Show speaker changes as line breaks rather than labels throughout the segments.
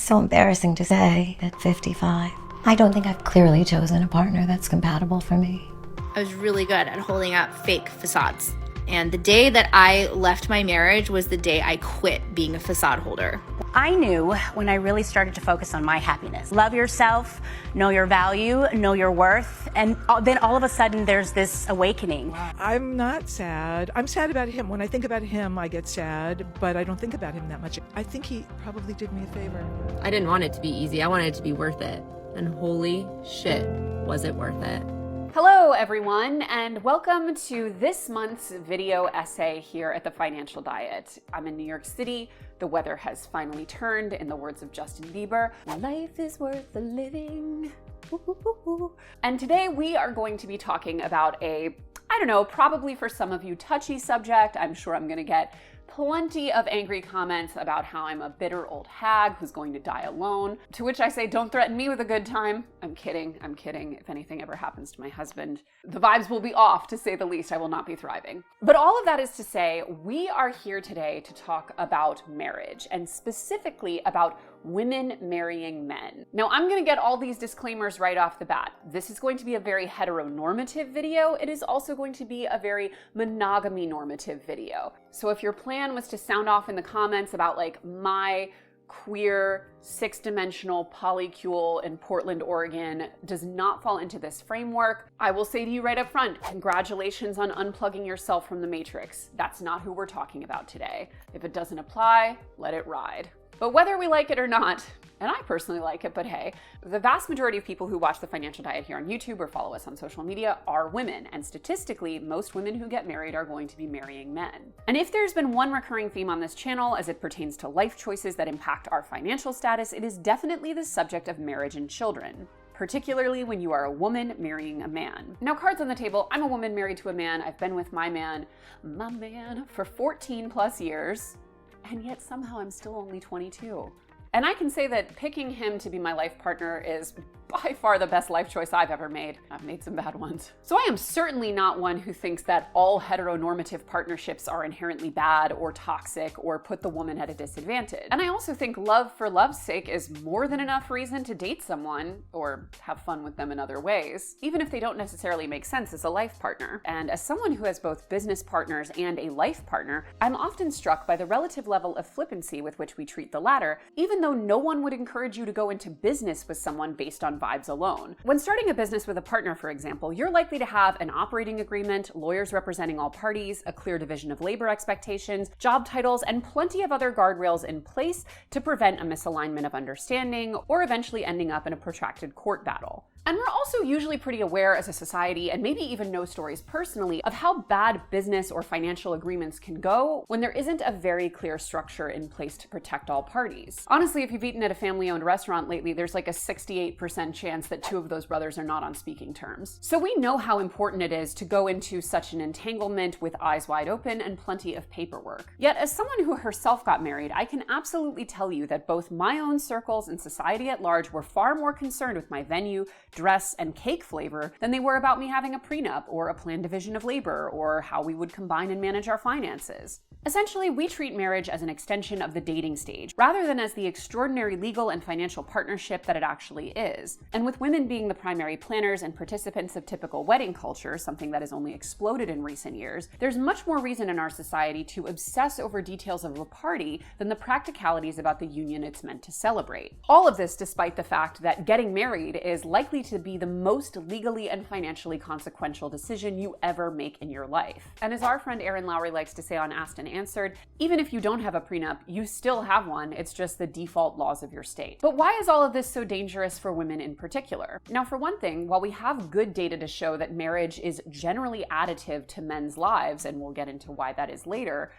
So embarrassing to say at 55. I don't think I've clearly chosen a partner that's compatible for me.
I was really good at holding up fake facades. And the day that I left my marriage was the day I quit being a facade holder.
I knew when I really started to focus on my happiness. Love yourself, know your value, know your worth, and then all of a sudden there's this awakening.
I'm not sad. I'm sad about him. When I think about him, I get sad, but I don't think about him that much. I think he probably did me a favor.
I didn't want it to be easy. I wanted it to be worth it. And holy shit, was it worth it.
Hello everyone, and welcome to this month's video essay here at the Financial Diet. I'm in New York City. The weather has finally turned. In the words of Justin Bieber, life is worth the living. And today we are going to be talking about probably for some of you touchy subject. I'm sure I'm gonna get plenty of angry comments about how I'm a bitter old hag who's going to die alone. To which I say, don't threaten me with a good time. I'm kidding. If anything ever happens to my husband, the vibes will be off, to say the least. I will not be thriving. But all of that is to say, we are here today to talk about marriage, and specifically about women marrying men. Now, I'm gonna get all these disclaimers right off the bat. This is going to be a very heteronormative video. It is also going to be a very monogamy normative video. So if your plan was to sound off in the comments about like my queer, six-dimensional polycule in Portland, Oregon does not fall into this framework, I will say to you right up front, congratulations on unplugging yourself from the Matrix. That's not who we're talking about today. If it doesn't apply, let it ride. But whether we like it or not, and I personally like it, but hey, the vast majority of people who watch The Financial Diet here on YouTube or follow us on social media are women. And statistically, most women who get married are going to be marrying men. And if there's been one recurring theme on this channel as it pertains to life choices that impact our financial status, it is definitely the subject of marriage and children. Particularly when you are a woman marrying a man. Now, cards on the table, I'm a woman married to a man. I've been with my man, for 14 plus years. And yet somehow I'm still only 22. And I can say that picking him to be my life partner is by far the best life choice I've ever made. I've made some bad ones. So I am certainly not one who thinks that all heteronormative partnerships are inherently bad or toxic or put the woman at a disadvantage. And I also think love for love's sake is more than enough reason to date someone or have fun with them in other ways, even if they don't necessarily make sense as a life partner. And as someone who has both business partners and a life partner, I'm often struck by the relative level of flippancy with which we treat the latter, even though no one would encourage you to go into business with someone based on vibes alone. When starting a business with a partner, for example, you're likely to have an operating agreement, lawyers representing all parties, a clear division of labor expectations, job titles, and plenty of other guardrails in place to prevent a misalignment of understanding or eventually ending up in a protracted court battle. And we're also usually pretty aware as a society, and maybe even know stories personally, of how bad business or financial agreements can go when there isn't a very clear structure in place to protect all parties. Honestly, if you've eaten at a family-owned restaurant lately, there's like a 68% chance that two of those brothers are not on speaking terms. So we know how important it is to go into such an entanglement with eyes wide open and plenty of paperwork. Yet, as someone who herself got married, I can absolutely tell you that both my own circles and society at large were far more concerned with my venue, dress, and cake flavor than they were about me having a prenup or a planned division of labor or how we would combine and manage our finances. Essentially, we treat marriage as an extension of the dating stage, rather than as the extraordinary legal and financial partnership that it actually is. And with women being the primary planners and participants of typical wedding culture, something that has only exploded in recent years, there's much more reason in our society to obsess over details of a party than the practicalities about the union it's meant to celebrate. All of this despite the fact that getting married is likely to be the most legally and financially consequential decision you ever make in your life. And as our friend Erin Lowry likes to say on Asked and Answered, even if you don't have a prenup, you still have one. It's just the default laws of your state. But why is all of this so dangerous for women in particular? Now, for one thing, while we have good data to show that marriage is generally additive to men's lives, and we'll get into why that is later,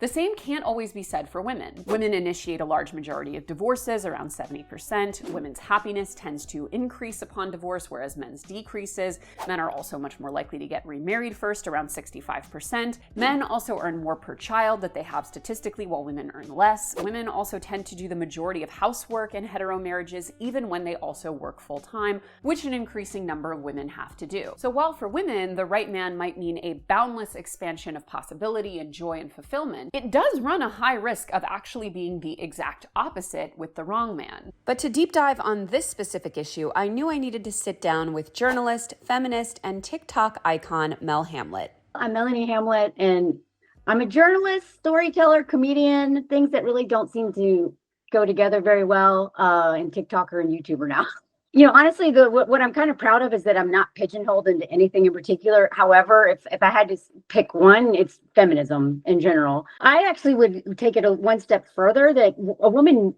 The same can't always be said for women. Women initiate a large majority of divorces, around 70%. Women's happiness tends to increase upon divorce, whereas men's decreases. Men are also much more likely to get remarried first, around 65%. Men also earn more per child that they have statistically, while women earn less. Women also tend to do the majority of housework in hetero marriages, even when they also work full-time, which an increasing number of women have to do. So while for women, the right man might mean a boundless expansion of possibility and joy and fulfillment, it does run a high risk of actually being the exact opposite with the wrong man. But to deep dive on this specific issue, I knew I needed to sit down with journalist, feminist, and TikTok icon Mel Hamlet.
I'm Melanie Hamlet, and I'm a journalist, storyteller, comedian, things that really don't seem to go together very well, and TikToker and YouTuber now. You know, honestly, what I'm kind of proud of is that I'm not pigeonholed into anything in particular. However, if I had to pick one, it's feminism in general. I actually would take it one step further, that a woman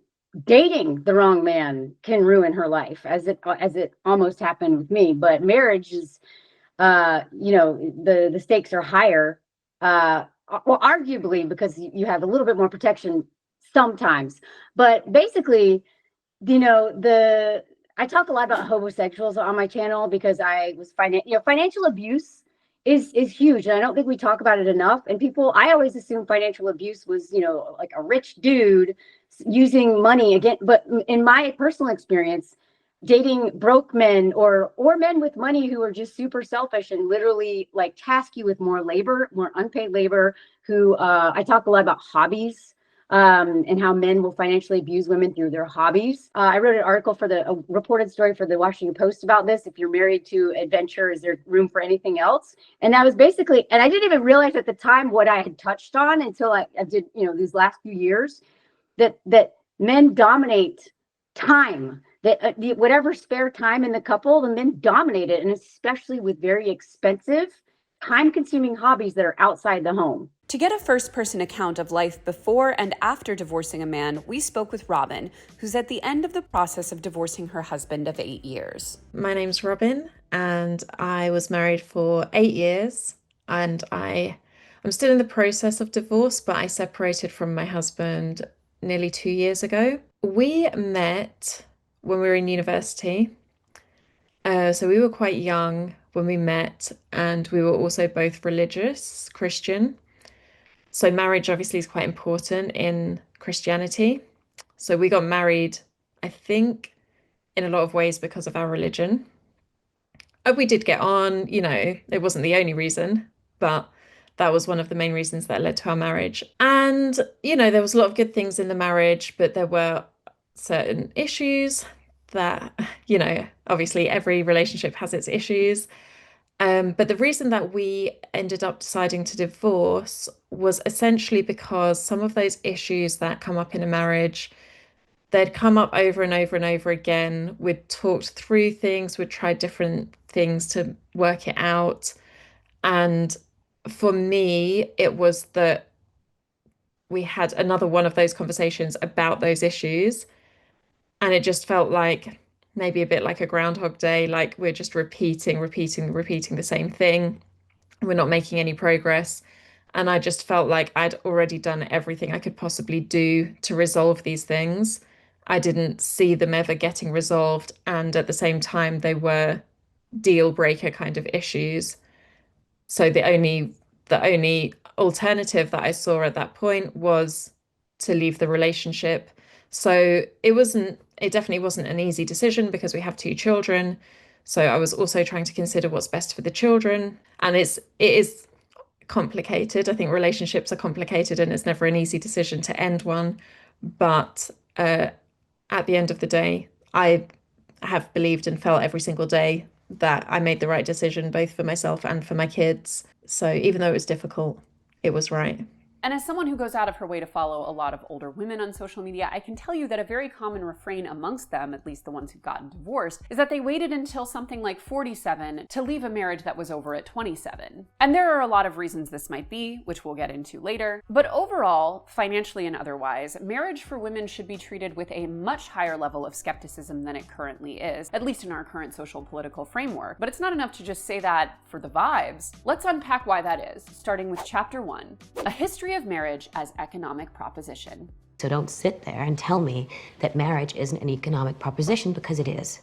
dating the wrong man can ruin her life, as it almost happened with me. But marriage is, you know, the stakes are higher. Well, arguably, because you have a little bit more protection sometimes. But basically, you know, I talk a lot about homosexuals on my channel because I was financial abuse is huge, and I don't think we talk about it enough. And I always assume financial abuse was, you know, like a rich dude using money again. But in my personal experience, dating broke men or men with money who are just super selfish and literally like task you with more labor, more unpaid labor. Who I talk a lot about hobbies. And how men will financially abuse women through their hobbies. I wrote an article for a reported story for the Washington Post about this. If you're married to adventure, is there room for anything else? And that was basically, and I didn't even realize at the time what I had touched on until I did, you know, these last few years, that men dominate time. That whatever spare time in the couple, the men dominate it, and especially with very expensive, time-consuming hobbies that are outside the home.
To get a first-person account of life before and after divorcing a man, we spoke with Robyn, who's at the end of the process of divorcing her husband of 8 years.
My name's Robyn, and I was married for 8 years, and I'm still in the process of divorce, but I separated from my husband nearly 2 years ago. We met when we were in university, so we were quite young when we met, and we were also both religious, Christian. So marriage obviously is quite important in Christianity. So we got married, I think, in a lot of ways because of our religion. We did get on, you know, it wasn't the only reason, but that was one of the main reasons that led to our marriage. And, you know, there was a lot of good things in the marriage, but there were certain issues that, you know, obviously every relationship has its issues. But the reason that we ended up deciding to divorce was essentially because some of those issues that come up in a marriage, they'd come up over and over and over again. We'd talked through things, we'd tried different things to work it out. And for me, it was that we had another one of those conversations about those issues. And it just felt like maybe a bit like a Groundhog Day, like we're just repeating the same thing. We're not making any progress. And I just felt like I'd already done everything I could possibly do to resolve these things. I didn't see them ever getting resolved. And at the same time, they were deal breaker kind of issues. So the only alternative that I saw at that point was to leave the relationship. So it definitely wasn't an easy decision because we have 2 children. So I was also trying to consider what's best for the children. And it is complicated. I think relationships are complicated and it's never an easy decision to end one. But at the end of the day, I have believed and felt every single day that I made the right decision, both for myself and for my kids. So even though it was difficult, it was right.
And as someone who goes out of her way to follow a lot of older women on social media, I can tell you that a very common refrain amongst them, at least the ones who've gotten divorced, is that they waited until something like 47 to leave a marriage that was over at 27. And there are a lot of reasons this might be, which we'll get into later. But overall, financially and otherwise, marriage for women should be treated with a much higher level of skepticism than it currently is, at least in our current social political framework. But it's not enough to just say that for the vibes. Let's unpack why that is, starting with Chapter 1, A History of Marriage as Economic Proposition.
So don't sit there and tell me that marriage isn't an economic proposition, because it is.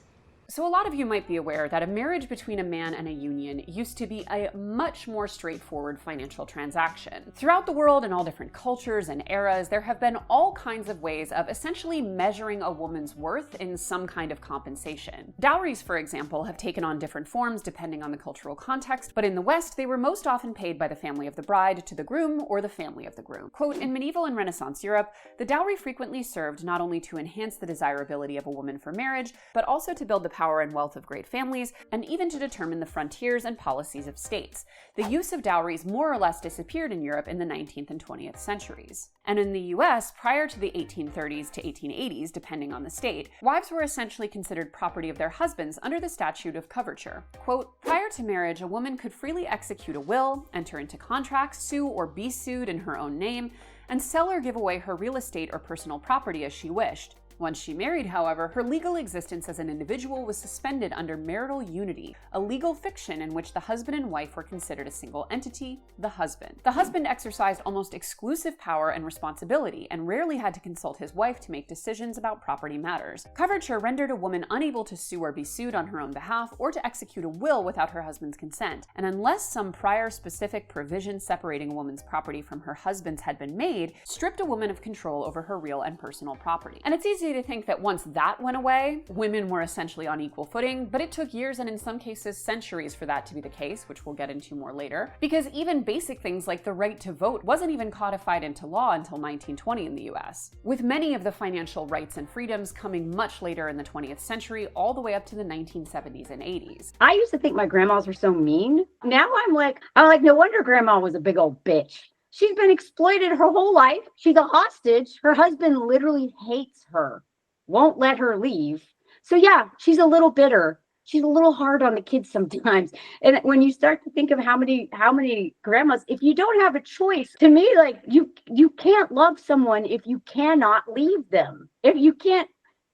So a lot of you might be aware that a marriage between a man and a union used to be a much more straightforward financial transaction. Throughout the world, in all different cultures and eras, there have been all kinds of ways of essentially measuring a woman's worth in some kind of compensation. Dowries, for example, have taken on different forms depending on the cultural context, but in the West, they were most often paid by the family of the bride to the groom or the family of the groom. Quote, in medieval and Renaissance Europe, the dowry frequently served not only to enhance the desirability of a woman for marriage, but also to build the power and wealth of great families, and even to determine the frontiers and policies of states. The use of dowries more or less disappeared in Europe in the 19th and 20th centuries. And in the US, prior to the 1830s to 1880s, depending on the state, wives were essentially considered property of their husbands under the statute of coverture. Quote, prior to marriage, a woman could freely execute a will, enter into contracts, sue or be sued in her own name, and sell or give away her real estate or personal property as she wished. Once she married, however, her legal existence as an individual was suspended under marital unity, a legal fiction in which the husband and wife were considered a single entity, the husband. The husband exercised almost exclusive power and responsibility and rarely had to consult his wife to make decisions about property matters. Coverture rendered a woman unable to sue or be sued on her own behalf or to execute a will without her husband's consent. And unless some prior specific provision separating a woman's property from her husband's had been made, stripped a woman of control over her real and personal property. And it's easy to think that once that went away, women were essentially on equal footing, but it took years and in some cases centuries for that to be the case, which we'll get into more later, because even basic things like the right to vote wasn't even codified into law until 1920 in the US, with many of the financial rights and freedoms coming much later in the 20th century, all the way up to the 1970s and 80s.
I used to think my grandmas were so mean. Now I'm like, no wonder grandma was a big old bitch. She's been exploited her whole life. She's a hostage. Her husband literally hates her, won't let her leave. So yeah, she's a little bitter. She's a little hard on the kids sometimes. And when you start to think of how many grandmas, if you don't have a choice, to me, like you can't love someone if you cannot leave them. If you can't,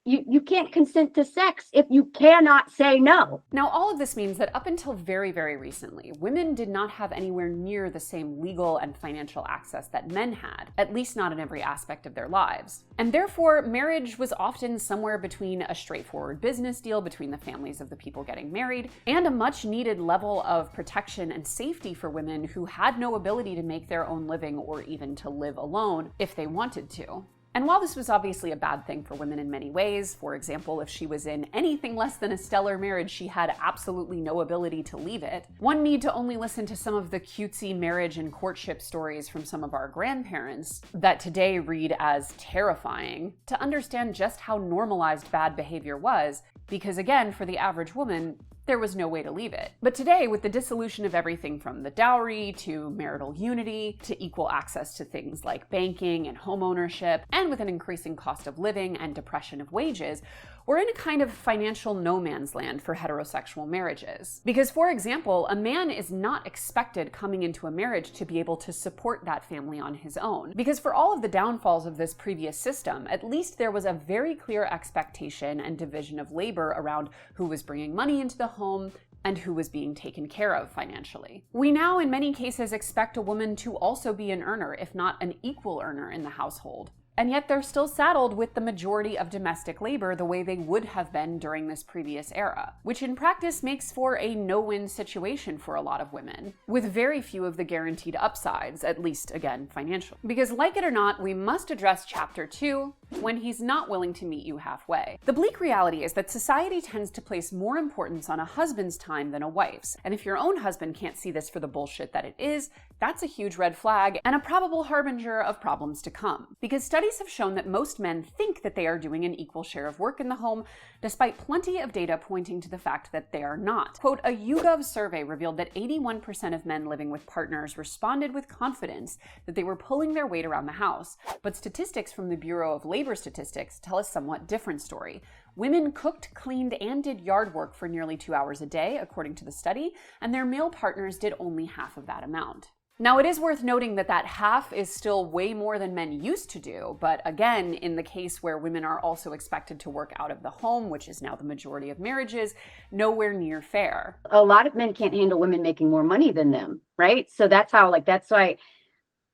you can't consent to sex if you cannot say no.
Now, all of this means that up until very, very recently, women did not have anywhere near the same legal and financial access that men had, at least not in every aspect of their lives. And therefore, marriage was often somewhere between a straightforward business deal between the families of the people getting married and a much needed level of protection and safety for women who had no ability to make their own living or even to live alone if they wanted to. And while this was obviously a bad thing for women in many ways, for example, if she was in anything less than a stellar marriage, she had absolutely no ability to leave it, one need to only listen to some of the cutesy marriage and courtship stories from some of our grandparents that today read as terrifying to understand just how normalized bad behavior was, because again, for the average woman, there was no way to leave it. But today, with the dissolution of everything from the dowry to marital unity to equal access to things like banking and home ownership, and with an increasing cost of living and depression of wages, we're in a kind of financial no man's land for heterosexual marriages. Because, for example, a man is not expected coming into a marriage to be able to support that family on his own. Because for all of the downfalls of this previous system, at least there was a very clear expectation and division of labor around who was bringing money into the home and who was being taken care of financially. We now, in many cases, expect a woman to also be an earner, if not an equal earner in the household. And yet they're still saddled with the majority of domestic labor the way they would have been during this previous era, which in practice makes for a no-win situation for a lot of women, with very few of the guaranteed upsides, at least, again, financial. Because like it or not, we must address Chapter 2, when he's not willing to meet you halfway. The bleak reality is that society tends to place more importance on a husband's time than a wife's, and if your own husband can't see this for the bullshit that it is, that's a huge red flag and a probable harbinger of problems to come. Because studies have shown that most men think that they are doing an equal share of work in the home, despite plenty of data pointing to the fact that they are not. Quote, a YouGov survey revealed that 81% of men living with partners responded with confidence that they were pulling their weight around the house, but statistics from the Bureau of Labor Statistics tell a somewhat different story. Women cooked, cleaned, and did yard work for nearly 2 hours a day, according to the study, and their male partners did only half of that amount. Now, it is worth noting that that half is still way more than men used to do, but again, in the case where women are also expected to work out of the home, which is now the majority of marriages, nowhere near fair.
A lot of men can't handle women making more money than them, right? So that's why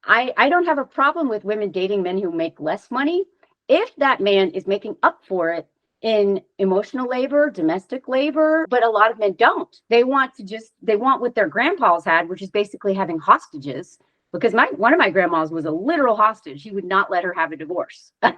I don't have a problem with women dating men who make less money if that man is making up for it in emotional labor, domestic labor, but a lot of men don't. They want what their grandpas had, which is basically having hostages. Because one of my grandmas was a literal hostage. He would not let her have a divorce. And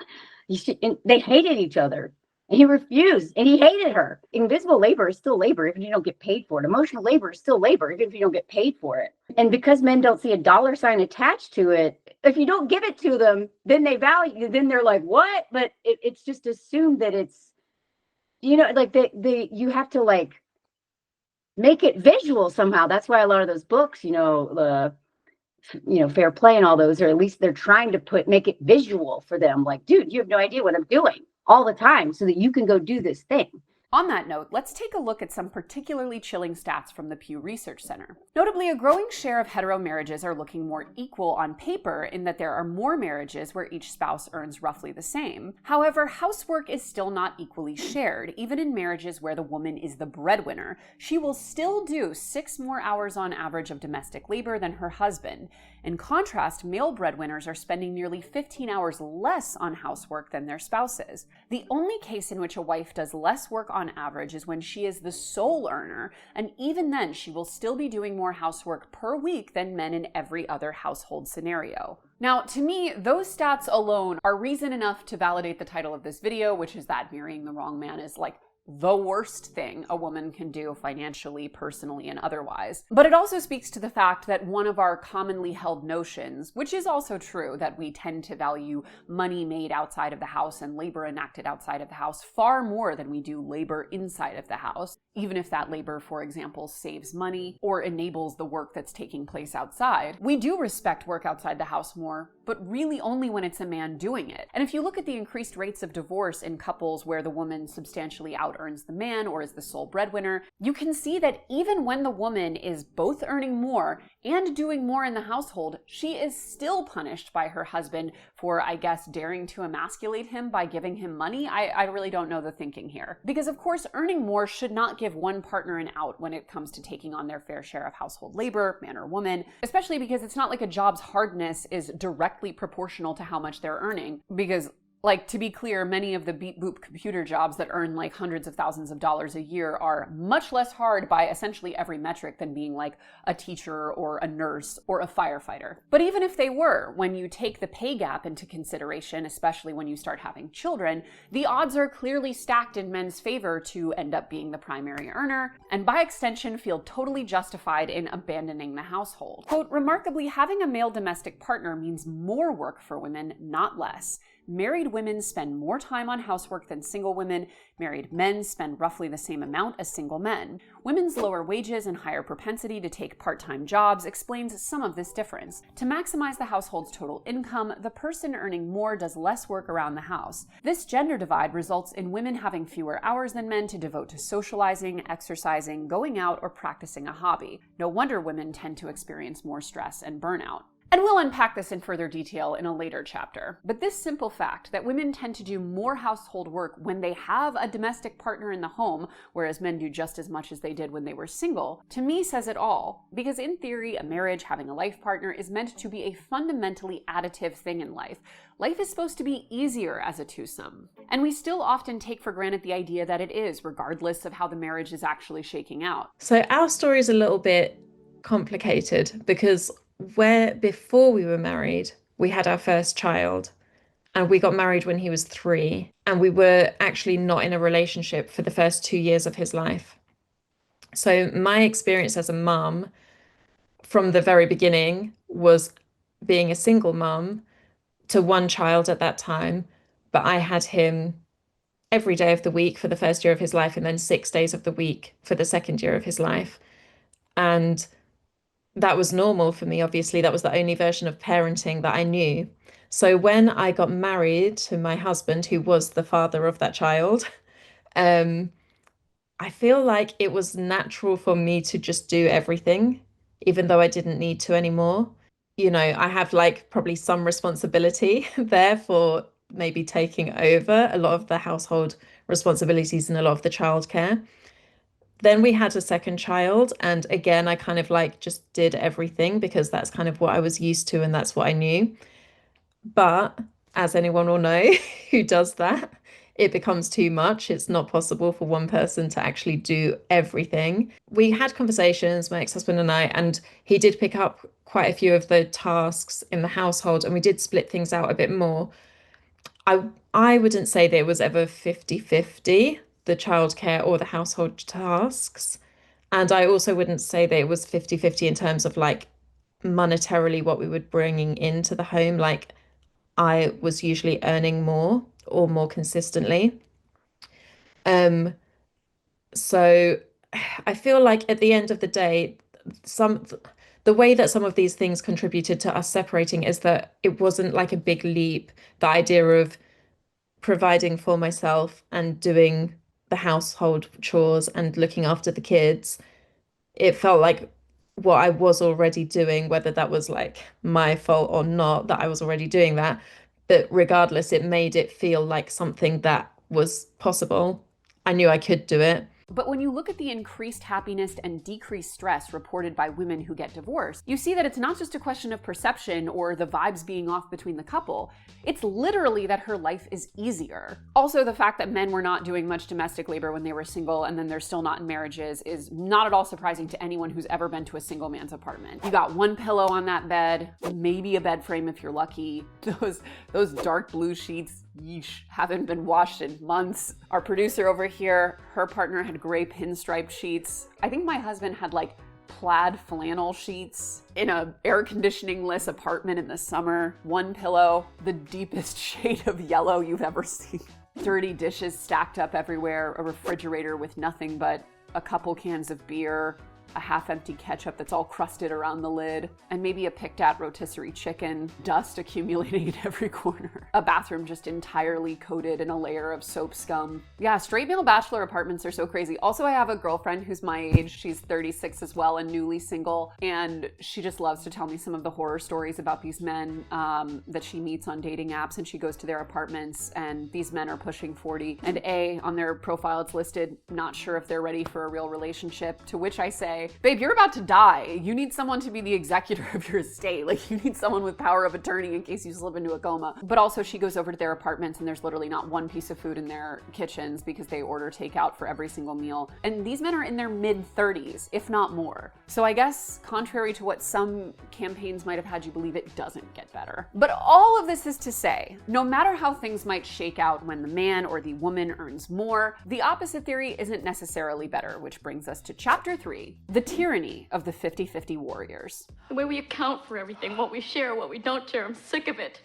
they hated each other. And he refused, and he hated her. Invisible labor is still labor, even if you don't get paid for it. Emotional labor is still labor, even if you don't get paid for it. And because men don't see a dollar sign attached to it, if you don't give it to them, then then they're like, what? But it's just assumed that it's, like you have to like make it visual somehow. That's why a lot of those books, Fair Play and all those, or at least they're trying to make it visual for them. Like, dude, you have no idea what I'm doing all the time so that you can go do this thing.
On that note, let's take a look at some particularly chilling stats from the Pew Research Center. Notably, a growing share of hetero marriages are looking more equal on paper in that there are more marriages where each spouse earns roughly the same. However, housework is still not equally shared. Even in marriages where the woman is the breadwinner, she will still do 6 more hours on average of domestic labor than her husband. In contrast, male breadwinners are spending nearly 15 hours less on housework than their spouses. The only case in which a wife does less work on average is when she is the sole earner, and even then she will still be doing more housework per week than men in every other household scenario. Now, to me, those stats alone are reason enough to validate the title of this video, which is that marrying the wrong man is like the worst thing a woman can do financially, personally, and otherwise. But it also speaks to the fact that one of our commonly held notions, which is also true, that we tend to value money made outside of the house and labor enacted outside of the house far more than we do labor inside of the house, even if that labor, for example, saves money or enables the work that's taking place outside. We do respect work outside the house more, but really only when it's a man doing it. And if you look at the increased rates of divorce in couples where the woman substantially out-earns the man or is the sole breadwinner, you can see that even when the woman is both earning more and doing more in the household, she is still punished by her husband for, I guess, daring to emasculate him by giving him money. I really don't know the thinking here. Because of course, earning more should not give one partner an out when it comes to taking on their fair share of household labor, man or woman, especially because it's not like a job's hardness is directly proportional to how much they're earning. Because, like, to be clear, many of the beep boop computer jobs that earn like hundreds of thousands of dollars a year are much less hard by essentially every metric than being like a teacher or a nurse or a firefighter. But even if they were, when you take the pay gap into consideration, especially when you start having children, the odds are clearly stacked in men's favor to end up being the primary earner, and by extension feel totally justified in abandoning the household. Quote, remarkably, having a male domestic partner means more work for women, not less. Married women spend more time on housework than single women. Married men spend roughly the same amount as single men. Women's lower wages and higher propensity to take part-time jobs explains some of this difference. To maximize the household's total income, the person earning more does less work around the house. This gender divide results in women having fewer hours than men to devote to socializing, exercising, going out, or practicing a hobby. No wonder women tend to experience more stress and burnout. And we'll unpack this in further detail in a later chapter. But this simple fact that women tend to do more household work when they have a domestic partner in the home, whereas men do just as much as they did when they were single, to me says it all. Because in theory, a marriage, having a life partner, is meant to be a fundamentally additive thing in life. Life is supposed to be easier as a twosome. And we still often take for granted the idea that it is, regardless of how the marriage is actually shaking out.
So our story is a little bit complicated because before we were married, we had our first child, and we got married when he was 3, and we were actually not in a relationship for the first 2 years of his life. So my experience as a mum from the very beginning was being a single mum to one child at that time, but I had him every day of the week for the first year of his life, and then 6 days of the week for the second year of his life. And that was normal for me. Obviously, that was the only version of parenting that I knew. So when I got married to my husband, who was the father of that child, I feel like it was natural for me to just do everything, even though I didn't need to anymore. You know, I have like probably some responsibility there for maybe taking over a lot of the household responsibilities and a lot of the childcare. Then we had a second child, and again, I kind of like just did everything because that's kind of what I was used to and that's what I knew. But as anyone will know who does that, it becomes too much. It's not possible for one person to actually do everything. We had conversations, my ex-husband and I, and he did pick up quite a few of the tasks in the household, and we did split things out a bit more. I wouldn't say that it was ever 50-50, the childcare or the household tasks. And I also wouldn't say that it was 50-50 in terms of like monetarily what we were bringing into the home. Like I was usually earning more or more consistently. Um, so I feel like at the end of the day, the way that some of these things contributed to us separating is that it wasn't like a big leap. The idea of providing for myself and doing the household chores and looking after the kids, it felt like what I was already doing, whether that was like my fault or not, that I was already doing that. But regardless, it made it feel like something that was possible. I knew I could do it.
But when you look at the increased happiness and decreased stress reported by women who get divorced, you see that it's not just a question of perception or the vibes being off between the couple. It's literally that her life is easier. Also, the fact that men were not doing much domestic labor when they were single and then they're still not in marriages is not at all surprising to anyone who's ever been to a single man's apartment. You got one pillow on that bed, maybe a bed frame if you're lucky. Those dark blue sheets, yeesh, haven't been washed in months. Our producer over here, her partner had gray pinstripe sheets. I think my husband had like plaid flannel sheets in a air conditioning-less apartment in the summer. One pillow, the deepest shade of yellow you've ever seen. Dirty dishes stacked up everywhere, a refrigerator with nothing but a couple cans of beer, a half-empty ketchup that's all crusted around the lid, and maybe a picked-at rotisserie chicken, dust accumulating in every corner. A bathroom just entirely coated in a layer of soap scum. Yeah, straight male bachelor apartments are so crazy. Also, I have a girlfriend who's my age. She's 36 as well and newly single, and she just loves to tell me some of the horror stories about these men that she meets on dating apps, and she goes to their apartments, and these men are pushing 40, and on their profile it's listed, not sure if they're ready for a real relationship, to which I say, babe, you're about to die. You need someone to be the executor of your estate. Like, you need someone with power of attorney in case you slip into a coma. But also, she goes over to their apartments and there's literally not one piece of food in their kitchens because they order takeout for every single meal. And these men are in their mid-30s, if not more. So I guess, contrary to what some campaigns might have had you believe, it doesn't get better. But all of this is to say, no matter how things might shake out when the man or the woman earns more, the opposite theory isn't necessarily better, which brings us to chapter 3. The tyranny of the 50-50 warriors.
The way we account for everything, what we share, what we don't share, I'm sick of it.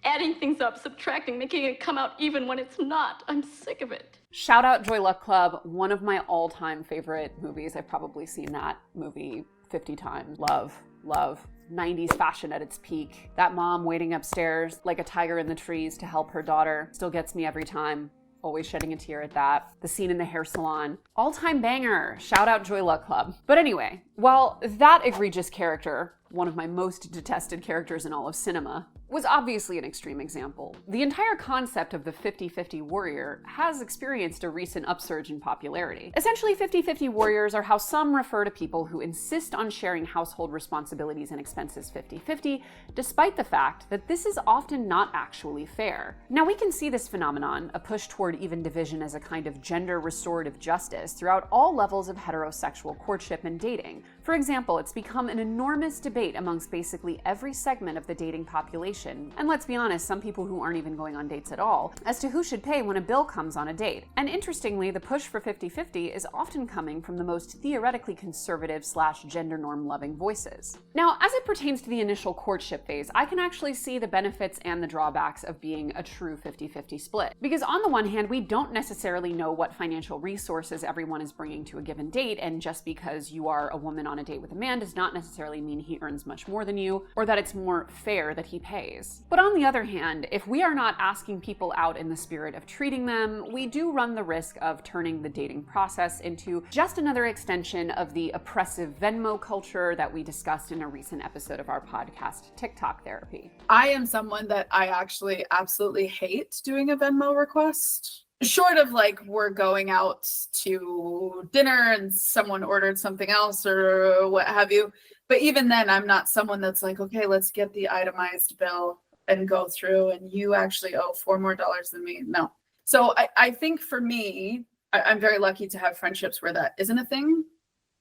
Adding things up, subtracting, making it come out even when it's not. I'm sick of it.
Shout out Joy Luck Club, one of my all-time favorite movies. I've probably seen that movie 50 times. Love. 90s fashion at its peak. That mom waiting upstairs like a tiger in the trees to help her daughter still gets me every time. Always shedding a tear at that. The scene in the hair salon. All-time banger. Shout out Joy Luck Club. But anyway, while that egregious character, one of my most detested characters in all of cinema, was obviously an extreme example, the entire concept of the 50-50 warrior has experienced a recent upsurge in popularity. Essentially, 50-50 warriors are how some refer to people who insist on sharing household responsibilities and expenses 50-50, despite the fact that this is often not actually fair. Now, we can see this phenomenon, a push toward even division as a kind of gender restorative justice, throughout all levels of heterosexual courtship and dating. For example, it's become an enormous debate amongst basically every segment of the dating population, and let's be honest, some people who aren't even going on dates at all, as to who should pay when a bill comes on a date. And interestingly, the push for 50-50 is often coming from the most theoretically conservative / gender norm loving voices. Now, as it pertains to the initial courtship phase, I can actually see the benefits and the drawbacks of being a true 50-50 split. Because on the one hand, we don't necessarily know what financial resources everyone is bringing to a given date, and just because you are a woman on a date with a man does not necessarily mean he earns much more than you, or that it's more fair that he pays. But on the other hand, if we are not asking people out in the spirit of treating them, we do run the risk of turning the dating process into just another extension of the oppressive Venmo culture that we discussed in a recent episode of our podcast, TikTok Therapy.
I am someone that I actually absolutely hate doing a Venmo request. Short of like we're going out to dinner and someone ordered something else or what have you. But even then, I'm not someone that's like, okay, let's get the itemized bill and go through and you actually owe $4 more than me. No. So I think for me, I'm very lucky to have friendships where that isn't a thing,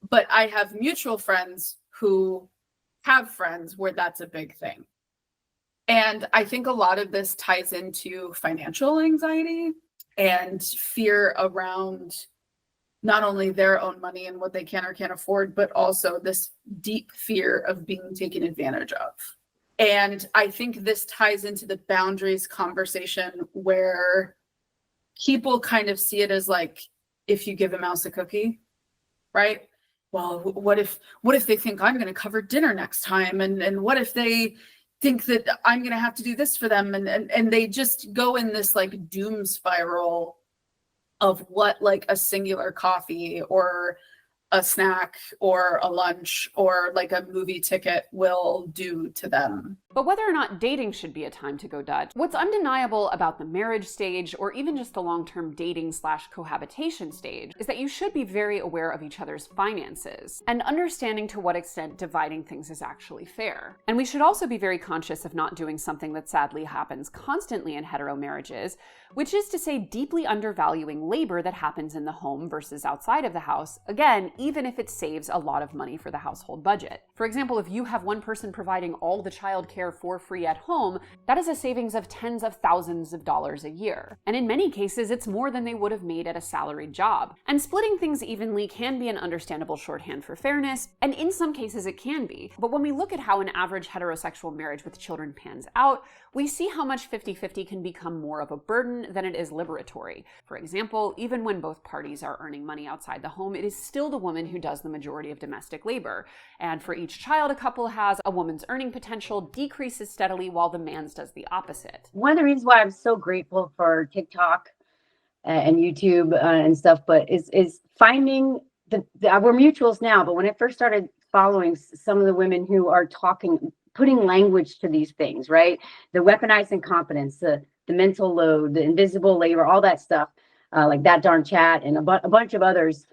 but I have mutual friends who have friends where that's a big thing. And I think a lot of this ties into financial anxiety and fear around not only their own money and what they can or can't afford, but also this deep fear of being taken advantage of. And I think this ties into the boundaries conversation where people kind of see it as like, if you give a mouse a cookie, right? Well, what if they think I'm going to cover dinner next time? And what if they think that I'm going to have to do this for them? And they just go in this like doom spiral of what like a singular coffee or a snack or a lunch or like a movie ticket will do to them.
But whether or not dating should be a time to go Dutch, what's undeniable about the marriage stage or even just the long-term dating / cohabitation stage is that you should be very aware of each other's finances and understanding to what extent dividing things is actually fair. And we should also be very conscious of not doing something that sadly happens constantly in hetero marriages, which is to say deeply undervaluing labor that happens in the home versus outside of the house, again, even if it saves a lot of money for the household budget. For example, if you have one person providing all the childcare for free at home, that is a savings of tens of thousands of dollars a year. And in many cases, it's more than they would have made at a salaried job. And splitting things evenly can be an understandable shorthand for fairness, and in some cases it can be. But when we look at how an average heterosexual marriage with children pans out, we see how much 50-50 can become more of a burden than it is liberatory. For example, even when both parties are earning money outside the home, it is still the woman who does the majority of domestic labor. And for each child a couple has, a woman's earning potential decreases steadily while the man's does the opposite.
One of the reasons why I'm so grateful for TikTok and YouTube and stuff, but is finding we're mutuals now, but when I first started following some of the women who are putting language to these things, right? The weaponized incompetence, the mental load, the invisible labor, all that stuff, like that darn chat and a bunch of others.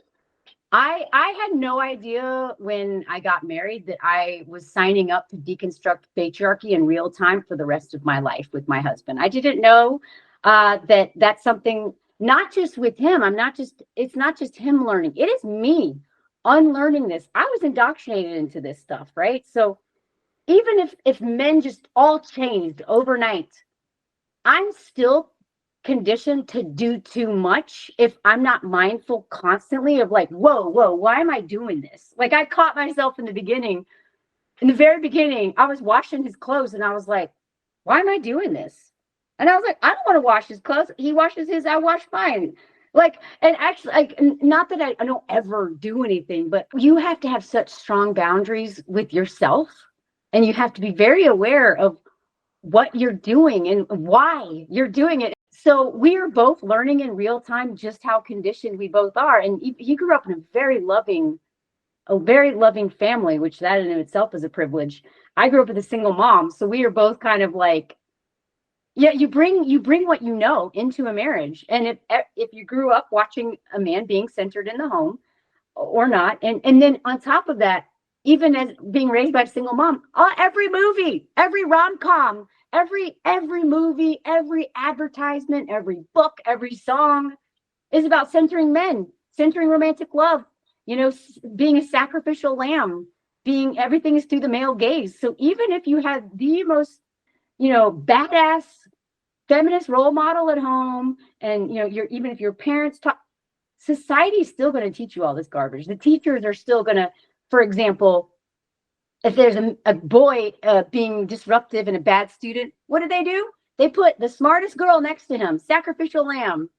I had no idea when I got married that I was signing up to deconstruct patriarchy in real time for the rest of my life with my husband. I didn't know that that's something, not just with him. It's not just him learning. It is me unlearning this. I was indoctrinated into this stuff, right? So even if men just all changed overnight, I'm still conditioned to do too much if I'm not mindful constantly of like, whoa, why am I doing this? Like I caught myself in the very beginning, I was washing his clothes and I was like, why am I doing this? And I was like, I don't want to wash his clothes. He washes his, I wash mine. Like, and actually, like, not that I don't ever do anything, but you have to have such strong boundaries with yourself. And you have to be very aware of what you're doing and why you're doing it. So we are both learning in real time just how conditioned we both are. And he grew up in a very loving family, which that in itself is a privilege. I grew up with a single mom. So we are both kind of like, yeah, you bring what you know into a marriage. And if you grew up watching a man being centered in the home or not, and then on top of that, even as being raised by a single mom, every movie, every rom-com, every movie, every advertisement, every book, every song is about centering men, centering romantic love, being a sacrificial lamb, everything is through the male gaze. So even if you had the most, badass feminist role model at home, and even if your parents talk, society's still going to teach you all this garbage. The teachers are still going to, for example, if there's a boy being disruptive and a bad student, what do? They put the smartest girl next to him, sacrificial lamb.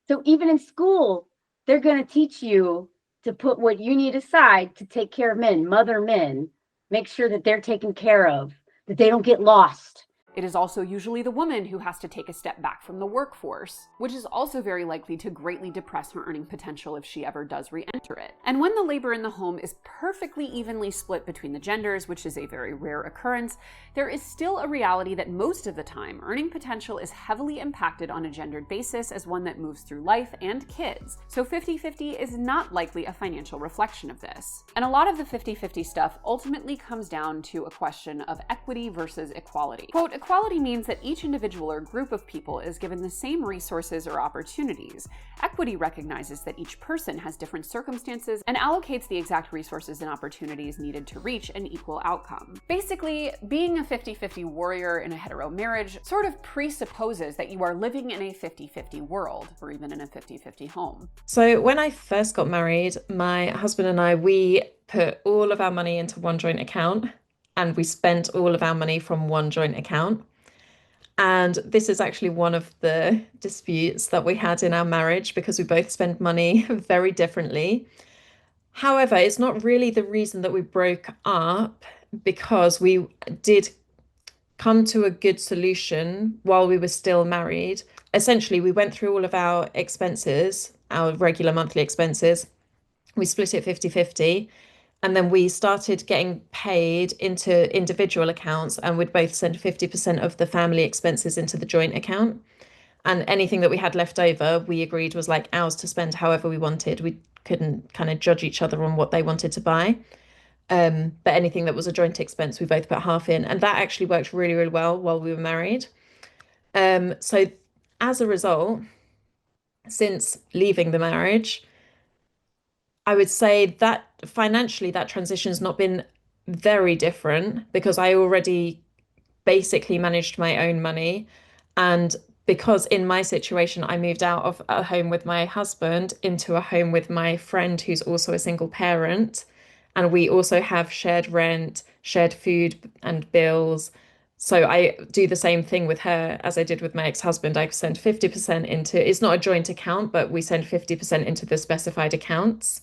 So even in school, they're going to teach you to put what you need aside to take care of men, mother men, make sure that they're taken care of, that they don't get lost.
It is also usually the woman who has to take a step back from the workforce, which is also very likely to greatly depress her earning potential if she ever does re-enter it. And when the labor in the home is perfectly evenly split between the genders, which is a very rare occurrence, there is still a reality that most of the time, earning potential is heavily impacted on a gendered basis as one that moves through life and kids. So 50-50 is not likely a financial reflection of this. And a lot of the 50-50 stuff ultimately comes down to a question of equity versus equality. Quote, equality means that each individual or group of people is given the same resources or opportunities. Equity recognizes that each person has different circumstances and allocates the exact resources and opportunities needed to reach an equal outcome. Basically, being a 50-50 warrior in a hetero marriage sort of presupposes that you are living in a 50-50 world, or even in a 50-50 home.
So when I first got married, my husband and I, we put all of our money into one joint account, and we spent all of our money from one joint account. And this is actually one of the disputes that we had in our marriage, because we both spend money very differently. However, it's not really the reason that we broke up, because we did come to a good solution while we were still married. Essentially, we went through all of our expenses, our regular monthly expenses. We split it 50-50. And then we started getting paid into individual accounts, and we'd both send 50% of the family expenses into the joint account. And anything that we had left over, we agreed was like ours to spend however we wanted. We couldn't kind of judge each other on what they wanted to buy. But anything that was a joint expense, we both put half in. And that actually worked really, really well while we were married. So as a result, since leaving the marriage, I would say that financially that transition's not been very different, because I already basically managed my own money. And because in my situation, I moved out of a home with my husband into a home with my friend who's also a single parent. And we also have shared rent, shared food and bills. So I do the same thing with her as I did with my ex-husband. I send 50% into, it's not a joint account, but we send 50% into the specified accounts.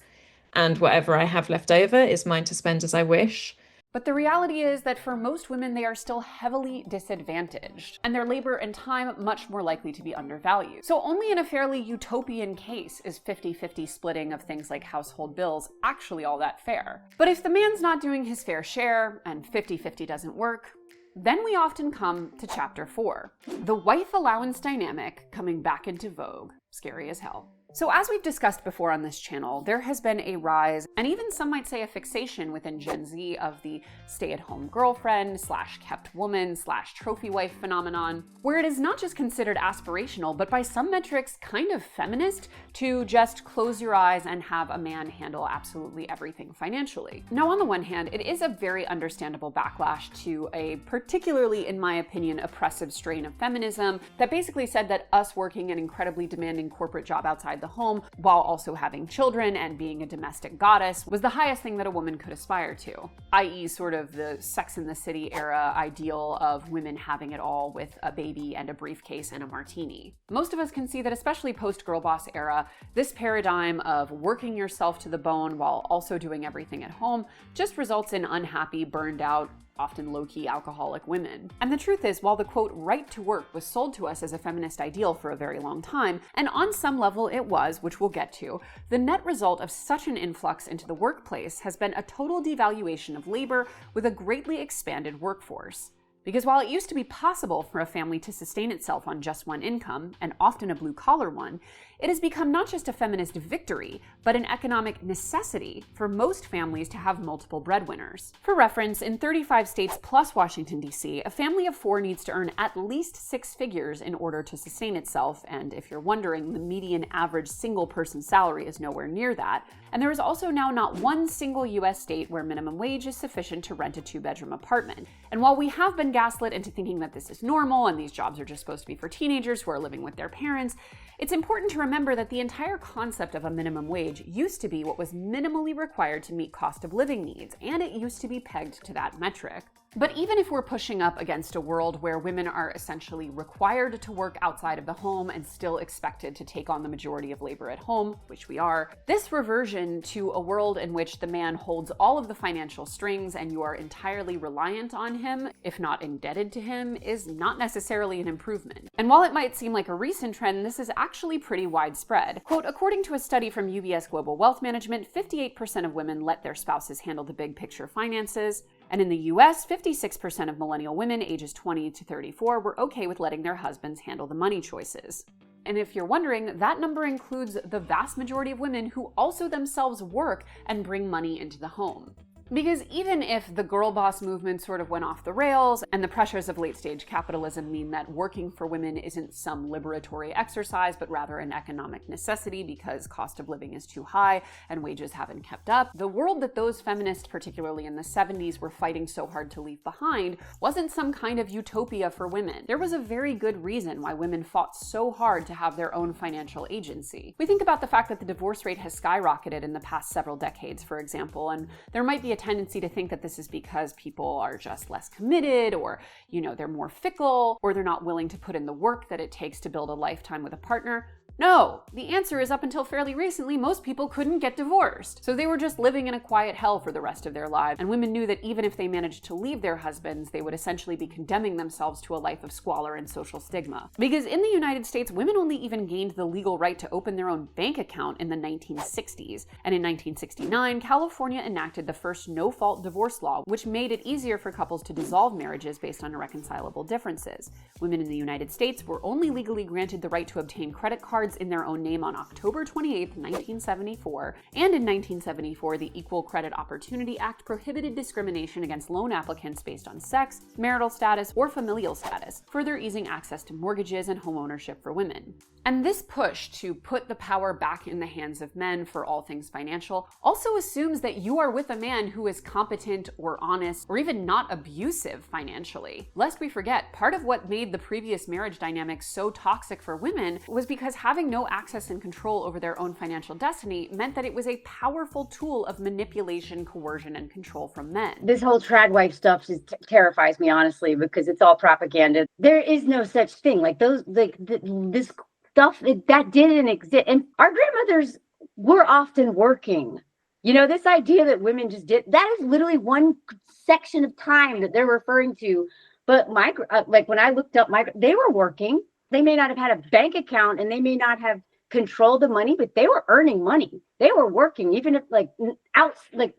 And whatever I have left over is mine to spend as I wish.
But the reality is that for most women, they are still heavily disadvantaged, and their labor and time much more likely to be undervalued. So only in a fairly utopian case is 50-50 splitting of things like household bills actually all that fair. But if the man's not doing his fair share and 50-50 doesn't work, then we often come to chapter 4, the wife allowance dynamic coming back into vogue. Scary as hell. So as we've discussed before on this channel, there has been a rise, and even some might say a fixation within Gen Z, of the stay-at-home girlfriend / kept woman / trophy wife phenomenon, where it is not just considered aspirational, but by some metrics kind of feminist to just close your eyes and have a man handle absolutely everything financially. Now, on the one hand, it is a very understandable backlash to a particularly, in my opinion, oppressive strain of feminism that basically said that us working an incredibly demanding corporate job outside the home while also having children and being a domestic goddess was the highest thing that a woman could aspire to, i.e. sort of the Sex and the City era ideal of women having it all with a baby and a briefcase and a martini. Most of us can see that, especially post-girl boss era, this paradigm of working yourself to the bone while also doing everything at home just results in unhappy, burned out, often low-key alcoholic women. And the truth is, while the quote right to work was sold to us as a feminist ideal for a very long time, and on some level it was, which we'll get to, the net result of such an influx into the workplace has been a total devaluation of labor with a greatly expanded workforce. Because while it used to be possible for a family to sustain itself on just one income, and often a blue-collar one, it has become not just a feminist victory, but an economic necessity for most families to have multiple breadwinners. For reference, in 35 states plus Washington, D.C., a family of 4 needs to earn at least 6 figures in order to sustain itself, and if you're wondering, the median average single-person salary is nowhere near that. And there is also now not one single U.S. state where minimum wage is sufficient to rent a 2-bedroom apartment. And while we have been gaslit into thinking that this is normal and these jobs are just supposed to be for teenagers who are living with their parents, it's important to remember that the entire concept of a minimum wage used to be what was minimally required to meet cost of living needs, and it used to be pegged to that metric. But even if we're pushing up against a world where women are essentially required to work outside of the home and still expected to take on the majority of labor at home, which we are, this reversion to a world in which the man holds all of the financial strings and you are entirely reliant on him, if not indebted to him, is not necessarily an improvement. And while it might seem like a recent trend, this is actually pretty widespread. Quote, according to a study from UBS Global Wealth Management, 58% of women let their spouses handle the big picture finances. And in the US, 56% of millennial women ages 20 to 34 were okay with letting their husbands handle the money choices. And if you're wondering, that number includes the vast majority of women who also themselves work and bring money into the home. Because even if the girl boss movement sort of went off the rails and the pressures of late stage capitalism mean that working for women isn't some liberatory exercise, but rather an economic necessity because cost of living is too high and wages haven't kept up, the world that those feminists, particularly in the 70s, were fighting so hard to leave behind wasn't some kind of utopia for women. There was a very good reason why women fought so hard to have their own financial agency. We think about the fact that the divorce rate has skyrocketed in the past several decades, for example, and there might be a tendency to think that this is because people are just less committed, or, they're more fickle, or they're not willing to put in the work that it takes to build a lifetime with a partner. No, the answer is up until fairly recently, most people couldn't get divorced. So they were just living in a quiet hell for the rest of their lives. And women knew that even if they managed to leave their husbands, they would essentially be condemning themselves to a life of squalor and social stigma. Because in the United States, women only even gained the legal right to open their own bank account in the 1960s. And in 1969, California enacted the first no-fault divorce law, which made it easier for couples to dissolve marriages based on irreconcilable differences. Women in the United States were only legally granted the right to obtain credit cards in their own name on October 28, 1974, and in 1974, the Equal Credit Opportunity Act prohibited discrimination against loan applicants based on sex, marital status, or familial status, further easing access to mortgages and home ownership for women. And this push to put the power back in the hands of men for all things financial also assumes that you are with a man who is competent or honest or even not abusive financially. Lest we forget, part of what made the previous marriage dynamics so toxic for women was because having no access and control over their own financial destiny meant that it was a powerful tool of manipulation, coercion, and control from men.
This whole trad wife stuff just terrifies me, honestly, because it's all propaganda. There is no such thing. This stuff that didn't exist. And our grandmothers were often working. This idea that women just did, that is literally one section of time that they're referring to. But when I looked up, they were working. They may not have had a bank account and they may not have controlled the money, but they were earning money. They were working, even if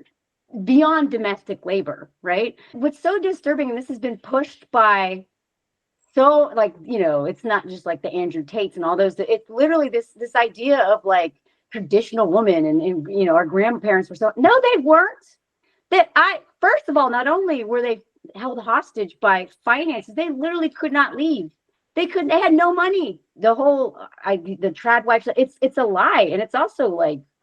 beyond domestic labor, right? What's so disturbing, and this has been pushed by it's not just like the Andrew Tates and all those, it's literally this idea of traditional woman and our grandparents were no, they weren't. First of all, not only were they held hostage by finances, they literally could not leave. They had no money. The trad wife, it's a lie. And it's also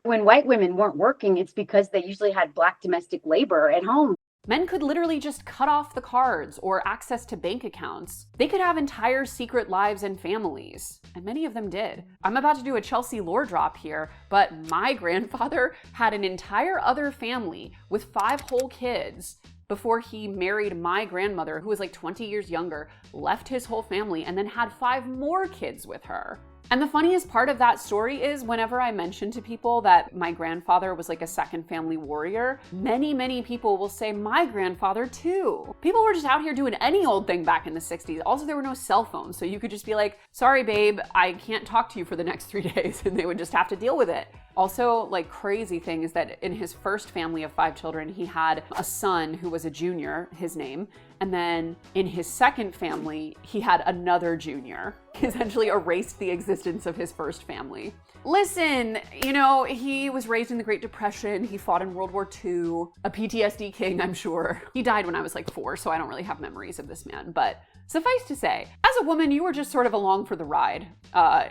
when white women weren't working, it's because they usually had Black domestic labor at home.
Men could literally just cut off the cards or access to bank accounts. They could have entire secret lives and families, and many of them did. I'm about to do a Chelsea lore drop here, but my grandfather had an entire other family with 5 whole kids before he married my grandmother, who was 20 years younger, left his whole family, and then had 5 more kids with her. And the funniest part of that story is whenever I mention to people that my grandfather was a second family warrior, many people will say my grandfather too. People were just out here doing any old thing back in the 60s. Also, there were no cell phones, so you could just be like, sorry babe, I can't talk to you for the next 3 days, and they would just have to deal with it. Also, crazy thing is that in his first family of 5 children, he had a son who was a junior, his name, and then in his second family, he had another junior. He essentially erased the existence of his first family. Listen, he was raised in the Great Depression. He fought in World War II, a PTSD king, I'm sure. He died when I was 4, so I don't really have memories of this man, but suffice to say, as a woman, you were just sort of along for the ride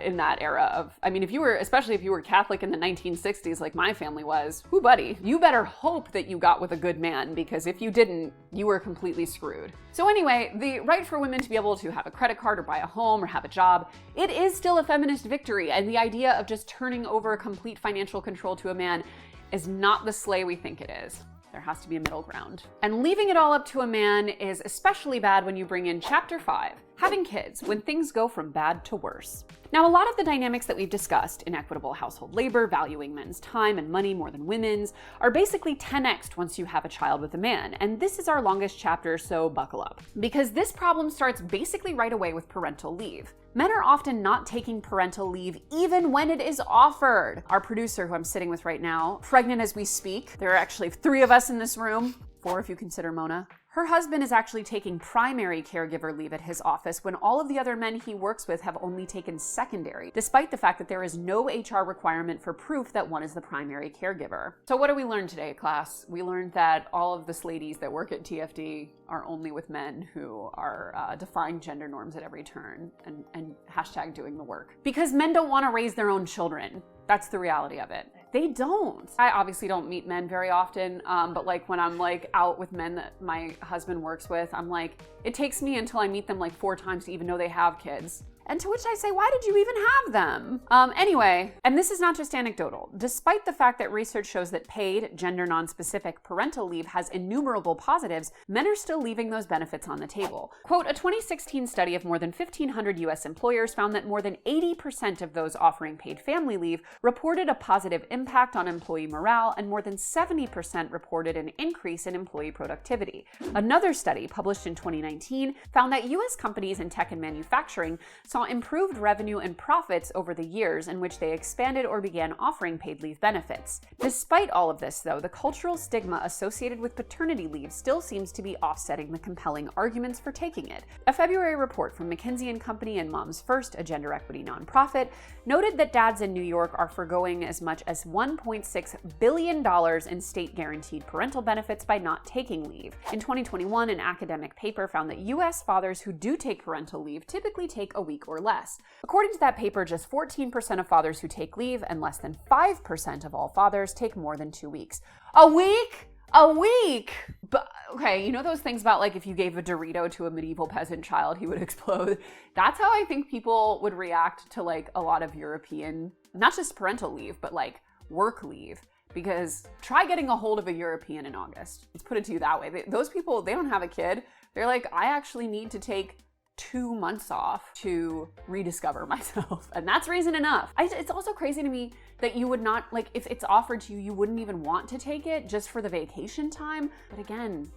in that era of, especially if you were Catholic in the 1960s like my family was, whoo buddy, you better hope that you got with a good man, because if you didn't, you were completely screwed. So anyway, the right for women to be able to have a credit card or buy a home or have a job, it is still a feminist victory, and the idea of just turning over complete financial control to a man is not the sleigh we think it is. There has to be a middle ground. And leaving it all up to a man is especially bad when you bring in Chapter 5, having kids, when things go from bad to worse. Now, a lot of the dynamics that we've discussed, inequitable household labor, valuing men's time and money more than women's, are basically 10x'd once you have a child with a man. And this is our longest chapter, so buckle up. Because this problem starts basically right away with parental leave. Men are often not taking parental leave even when it is offered. Our producer, who I'm sitting with right now, pregnant as we speak, there are actually 3 of us in this room, 4 if you consider Mona. Her husband is actually taking primary caregiver leave at his office when all of the other men he works with have only taken secondary, despite the fact that there is no HR requirement for proof that one is the primary caregiver. So what did we learn today, class? We learned that all of the ladies that work at TFD are only with men who are defying gender norms at every turn and hashtag doing the work. Because men don't want to raise their own children. That's the reality of it. They don't. I obviously don't meet men very often, but like when I'm like out with men that my husband works with, I'm like, it takes me until I meet them like 4 times to even know they have kids. And to which I say, why did you even have them? Anyway, and this is not just anecdotal. Despite the fact that research shows that paid, gender non-specific parental leave has innumerable positives, men are still leaving those benefits on the table. Quote, a 2016 study of more than 1,500 US employers found that more than 80% of those offering paid family leave reported a positive impact on employee morale, and more than 70% reported an increase in employee productivity. Another study, published in 2019, found that US companies in tech and manufacturing saw improved revenue and profits over the years in which they expanded or began offering paid leave benefits. Despite all of this, though, the cultural stigma associated with paternity leave still seems to be offsetting the compelling arguments for taking it. A February report from McKinsey & Company and Moms First, a gender equity nonprofit, noted that dads in New York are forgoing as much as $1.6 billion in state-guaranteed parental benefits by not taking leave. In 2021, an academic paper found that US fathers who do take parental leave typically take a week or less. According to that paper, just 14% of fathers who take leave and less than 5% of all fathers take more than 2 weeks. A week? A week! But, okay, you know those things about like if you gave a Dorito to a medieval peasant child, he would explode? That's how I think people would react to like a lot of European, not just parental leave, but like work leave. Because try getting a hold of a European in August. Let's put it to you that way. Those people, they don't have a kid. They're like, I actually need to take 2 months off to rediscover myself. And that's reason enough. It's also crazy to me that you would not, like, if it's offered to you, you wouldn't even want to take it just for the vacation time. But again,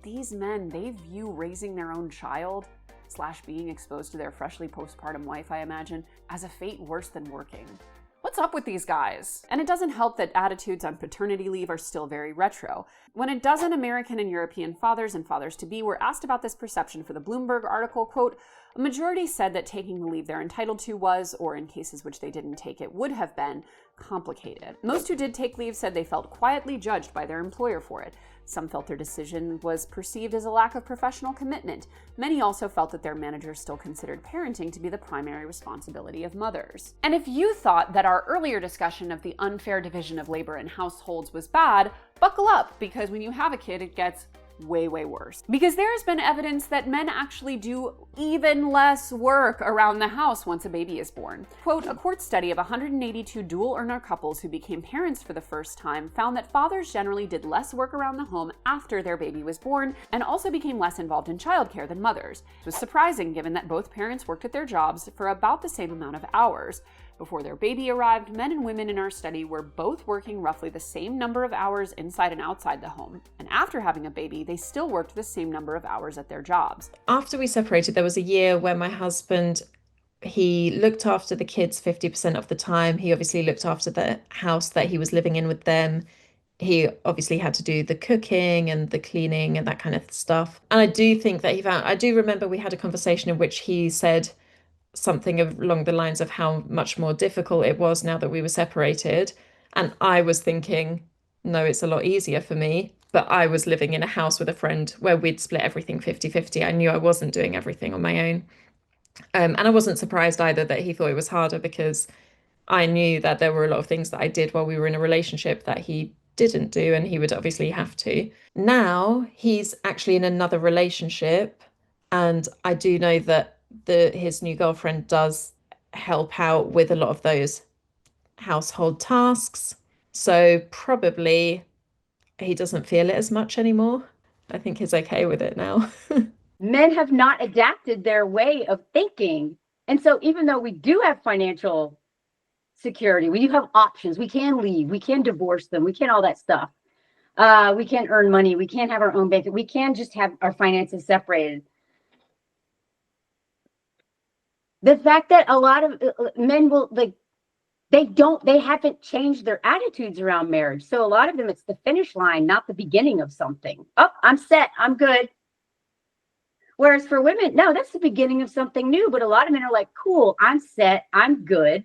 these men, they view raising their own child / being exposed to their freshly postpartum wife, I imagine, as a fate worse than working. What's up with these guys? And it doesn't help that attitudes on paternity leave are still very retro. When a dozen American and European fathers and fathers-to-be were asked about this perception for the Bloomberg article, quote, a majority said that taking the leave they're entitled to was, or in cases which they didn't take it would have been, complicated. Most who did take leave said they felt quietly judged by their employer for it. Some felt their decision was perceived as a lack of professional commitment. Many also felt that their managers still considered parenting to be the primary responsibility of mothers. And if you thought that our earlier discussion of the unfair division of labor in households was bad, buckle up, because when you have a kid, it gets way, way worse. Because there has been evidence that men actually do even less work around the house once a baby is born. Quote, a court study of 182 dual earner couples who became parents for the first time found that fathers generally did less work around the home after their baby was born and also became less involved in childcare than mothers. It was surprising given that both parents worked at their jobs for about the same amount of hours. Before their baby arrived, men and women in our study were both working roughly the same number of hours inside and outside the home. And after having a baby, they still worked the same number of hours at their jobs.
After we separated, there was a year where my husband, he looked after the kids 50% of the time. He obviously looked after the house that he was living in with them. He obviously had to do the cooking and the cleaning and that kind of stuff. And I do think that I do remember we had a conversation in which he said something along the lines of how much more difficult it was now that we were separated. And I was thinking, no, it's a lot easier for me. But I was living in a house with a friend where we'd split everything 50-50. I knew I wasn't doing everything on my own. And I wasn't surprised either that he thought it was harder, because I knew that there were a lot of things that I did while we were in a relationship that he didn't do, and he would obviously have to. Now he's actually in another relationship, and I do know that his new girlfriend does help out with a lot of those household tasks. So probably he doesn't feel it as much anymore. I think he's okay with it now.
Men have not adapted their way of thinking. And so even though we do have financial security, we do have options, we can leave, we can divorce them, we can all that stuff. We can earn money, we can have our own bank, we can just have our finances separated. The fact that a lot of men will, like, they haven't changed their attitudes around marriage. So a lot of them, it's the finish line, not the beginning of something. Oh, I'm set, I'm good. Whereas for women, no, that's the beginning of something new. But a lot of men are like, cool, I'm set, I'm good.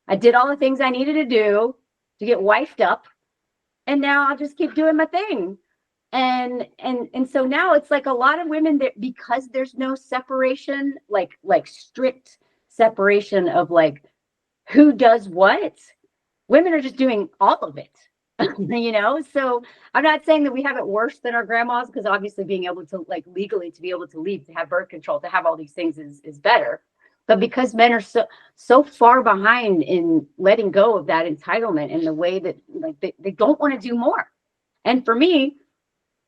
I did all the things I needed to do to get wifed up. And now I'll just keep doing my thing. And so now it's like a lot of women that, because there's no separation, like strict separation of like who does what, women are just doing all of it. You know, so I'm not saying that we have it worse than our grandmas, because obviously being able to, like, legally to be able to leave, to have birth control, to have all these things is better. But because men are so far behind in letting go of that entitlement, and the way that, like, they don't want to do more. And for me,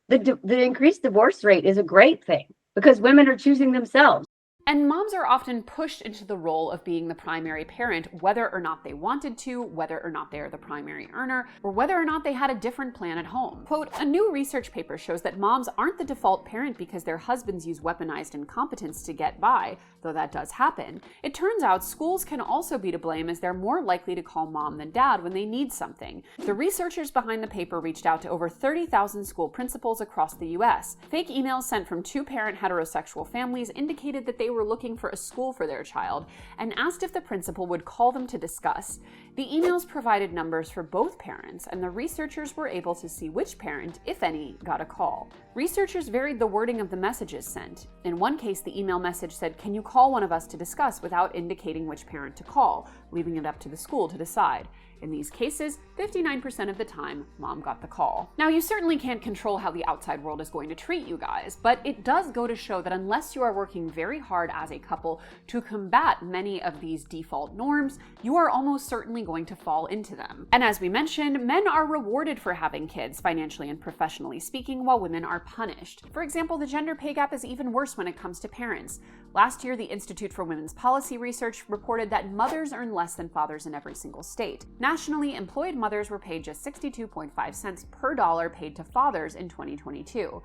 the increased divorce rate is a great thing, because women are choosing themselves.
And moms are often pushed into the role of being the primary parent, whether or not they wanted to, whether or not they are the primary earner, or whether or not they had a different plan at home. Quote, a new research paper shows that moms aren't the default parent because their husbands use weaponized incompetence to get by, though that does happen. It turns out schools can also be to blame, as they're more likely to call mom than dad when they need something. The researchers behind the paper reached out to over 30,000 school principals across the US. Fake emails sent from two-parent heterosexual families indicated that they were looking for a school for their child and asked if the principal would call them to discuss. The emails provided numbers for both parents, and the researchers were able to see which parent, if any, got a call. Researchers varied the wording of the messages sent. In one case, the email message said, "Can you call one of us to discuss?" without indicating which parent to call, leaving it up to the school to decide. In these cases, 59% of the time, mom got the call. Now, you certainly can't control how the outside world is going to treat you guys, but it does go to show that unless you are working very hard as a couple to combat many of these default norms, you are almost certainly going to fall into them. And as we mentioned, men are rewarded for having kids, financially and professionally speaking, while women are punished. For example, the gender pay gap is even worse when it comes to parents. Last year, the Institute for Women's Policy Research reported that mothers earn less than fathers in every single state. Nationally, employed mothers were paid just 62.5 cents per dollar paid to fathers in 2022.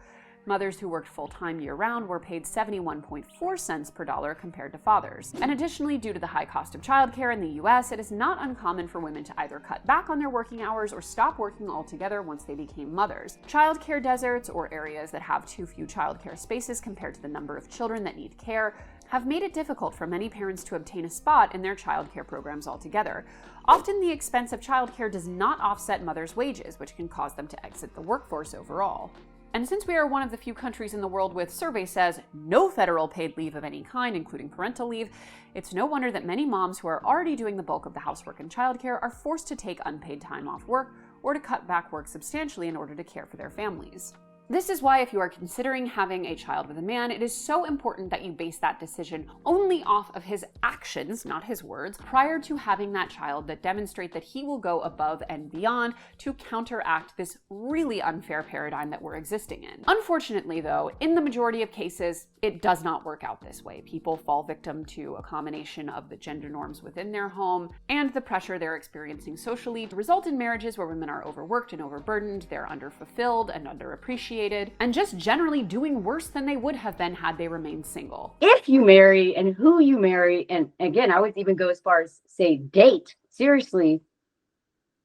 Mothers who worked full-time year-round were paid 71.4 cents per dollar compared to fathers. And additionally, due to the high cost of childcare in the US, it is not uncommon for women to either cut back on their working hours or stop working altogether once they became mothers. Childcare deserts, or areas that have too few childcare spaces compared to the number of children that need care, have made it difficult for many parents to obtain a spot in their childcare programs altogether. Often the expense of childcare does not offset mothers' wages, which can cause them to exit the workforce overall. And since we are one of the few countries in the world with, survey says, no federal paid leave of any kind, including parental leave, it's no wonder that many moms who are already doing the bulk of the housework and childcare are forced to take unpaid time off work or to cut back work substantially in order to care for their families. This is why, if you are considering having a child with a man, it is so important that you base that decision only off of his actions, not his words, prior to having that child, that demonstrate that he will go above and beyond to counteract this really unfair paradigm that we're existing in. Unfortunately, though, in the majority of cases, it does not work out this way. People fall victim to a combination of the gender norms within their home and the pressure they're experiencing socially to result in marriages where women are overworked and overburdened, they're underfulfilled and underappreciated, and just generally doing worse than they would have been had they remained single.
If you marry and who you marry, and again, I would even go as far as say date, seriously,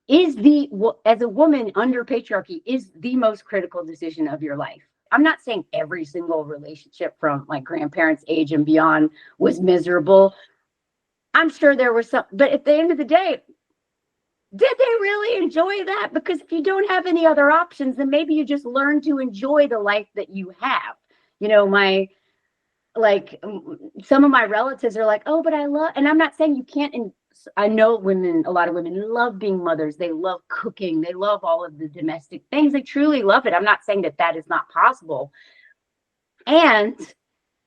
is as a woman under patriarchy, is the most critical decision of your life. I'm not saying every single relationship from my grandparents' age and beyond was miserable. I'm sure there were some, but at the end of the day, did they really enjoy that? Because if you don't have any other options, then maybe you just learn to enjoy the life that you have. You know, some of my relatives are like, oh, but I love, and I'm not saying you can't, and I know a lot of women love being mothers. They love cooking. They love all of the domestic things. They truly love it. I'm not saying that is not possible. And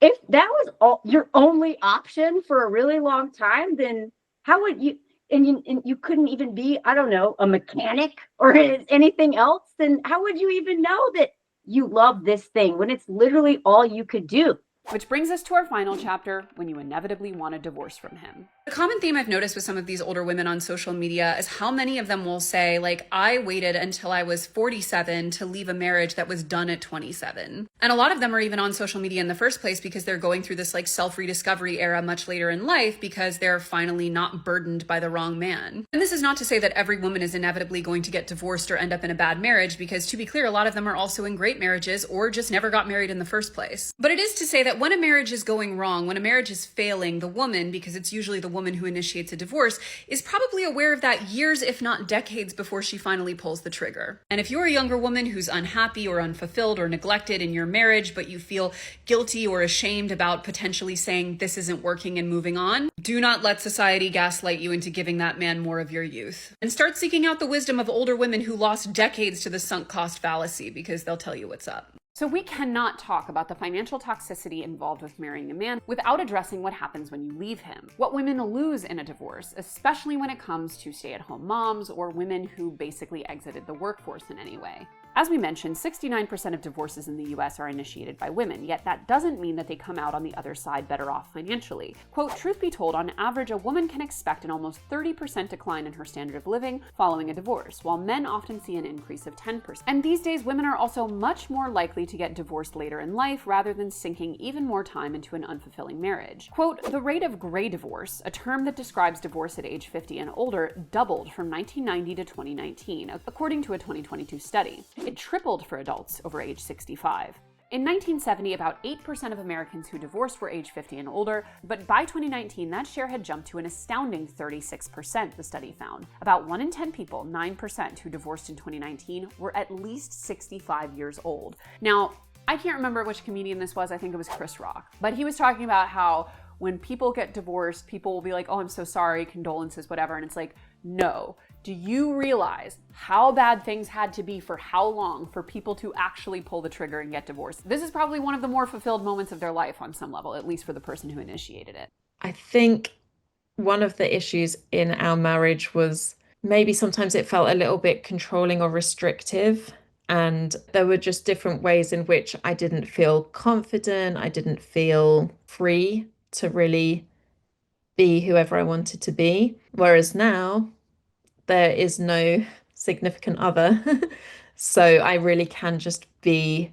if that was your only option for a really long time, then how would you, and you couldn't even be, I don't know, a mechanic or anything else, then how would you even know that you love this thing when it's literally all you could do?
Which brings us to our final chapter, when you inevitably want a divorce from him. The common theme I've noticed with some of these older women on social media is how many of them will say, like, I waited until I was 47 to leave a marriage that was done at 27. And a lot of them are even on social media in the first place because they're going through this like self-rediscovery era much later in life because they're finally not burdened by the wrong man. And this is not to say that every woman is inevitably going to get divorced or end up in a bad marriage, because to be clear, a lot of them are also in great marriages or just never got married in the first place. But it is to say that when a marriage is going wrong, when a marriage is failing, the woman, because it's usually the woman who initiates a divorce, is probably aware of that years, if not decades, before she finally pulls the trigger. And if you're a younger woman who's unhappy or unfulfilled or neglected in your marriage, but you feel guilty or ashamed about potentially saying this isn't working and moving on, do not let society gaslight you into giving that man more of your youth. And start seeking out the wisdom of older women who lost decades to the sunk cost fallacy, because they'll tell you what's up. So we cannot talk about the financial toxicity involved with marrying a man without addressing what happens when you leave him. What women lose in a divorce, especially when it comes to stay-at-home moms or women who basically exited the workforce in any way. As we mentioned, 69% of divorces in the US are initiated by women, yet that doesn't mean that they come out on the other side better off financially. Quote, truth be told, on average, a woman can expect an almost 30% decline in her standard of living following a divorce, while men often see an increase of 10%. And these days, women are also much more likely to get divorced later in life rather than sinking even more time into an unfulfilling marriage. Quote, the rate of gray divorce, a term that describes divorce at age 50 and older, doubled from 1990 to 2019, according to a 2022 study. It tripled for adults over age 65. In 1970, about 8% of Americans who divorced were age 50 and older, but by 2019, that share had jumped to an astounding 36%, the study found. About 1 in 10 people, 9%, who divorced in 2019 were at least 65 years old. Now, I can't remember which comedian this was, I think it was Chris Rock, but he was talking about how when people get divorced, people will be like, oh, I'm so sorry, condolences, whatever, and it's like, no. Do you realize how bad things had to be for how long for people to actually pull the trigger and get divorced? This is probably one of the more fulfilled moments of their life on some level, at least for the person who initiated it.
I think one of the issues in our marriage was maybe sometimes it felt a little bit controlling or restrictive. And there were just different ways in which I didn't feel confident. I didn't feel free to really be whoever I wanted to be. Whereas now, there is no significant other. So I really can just be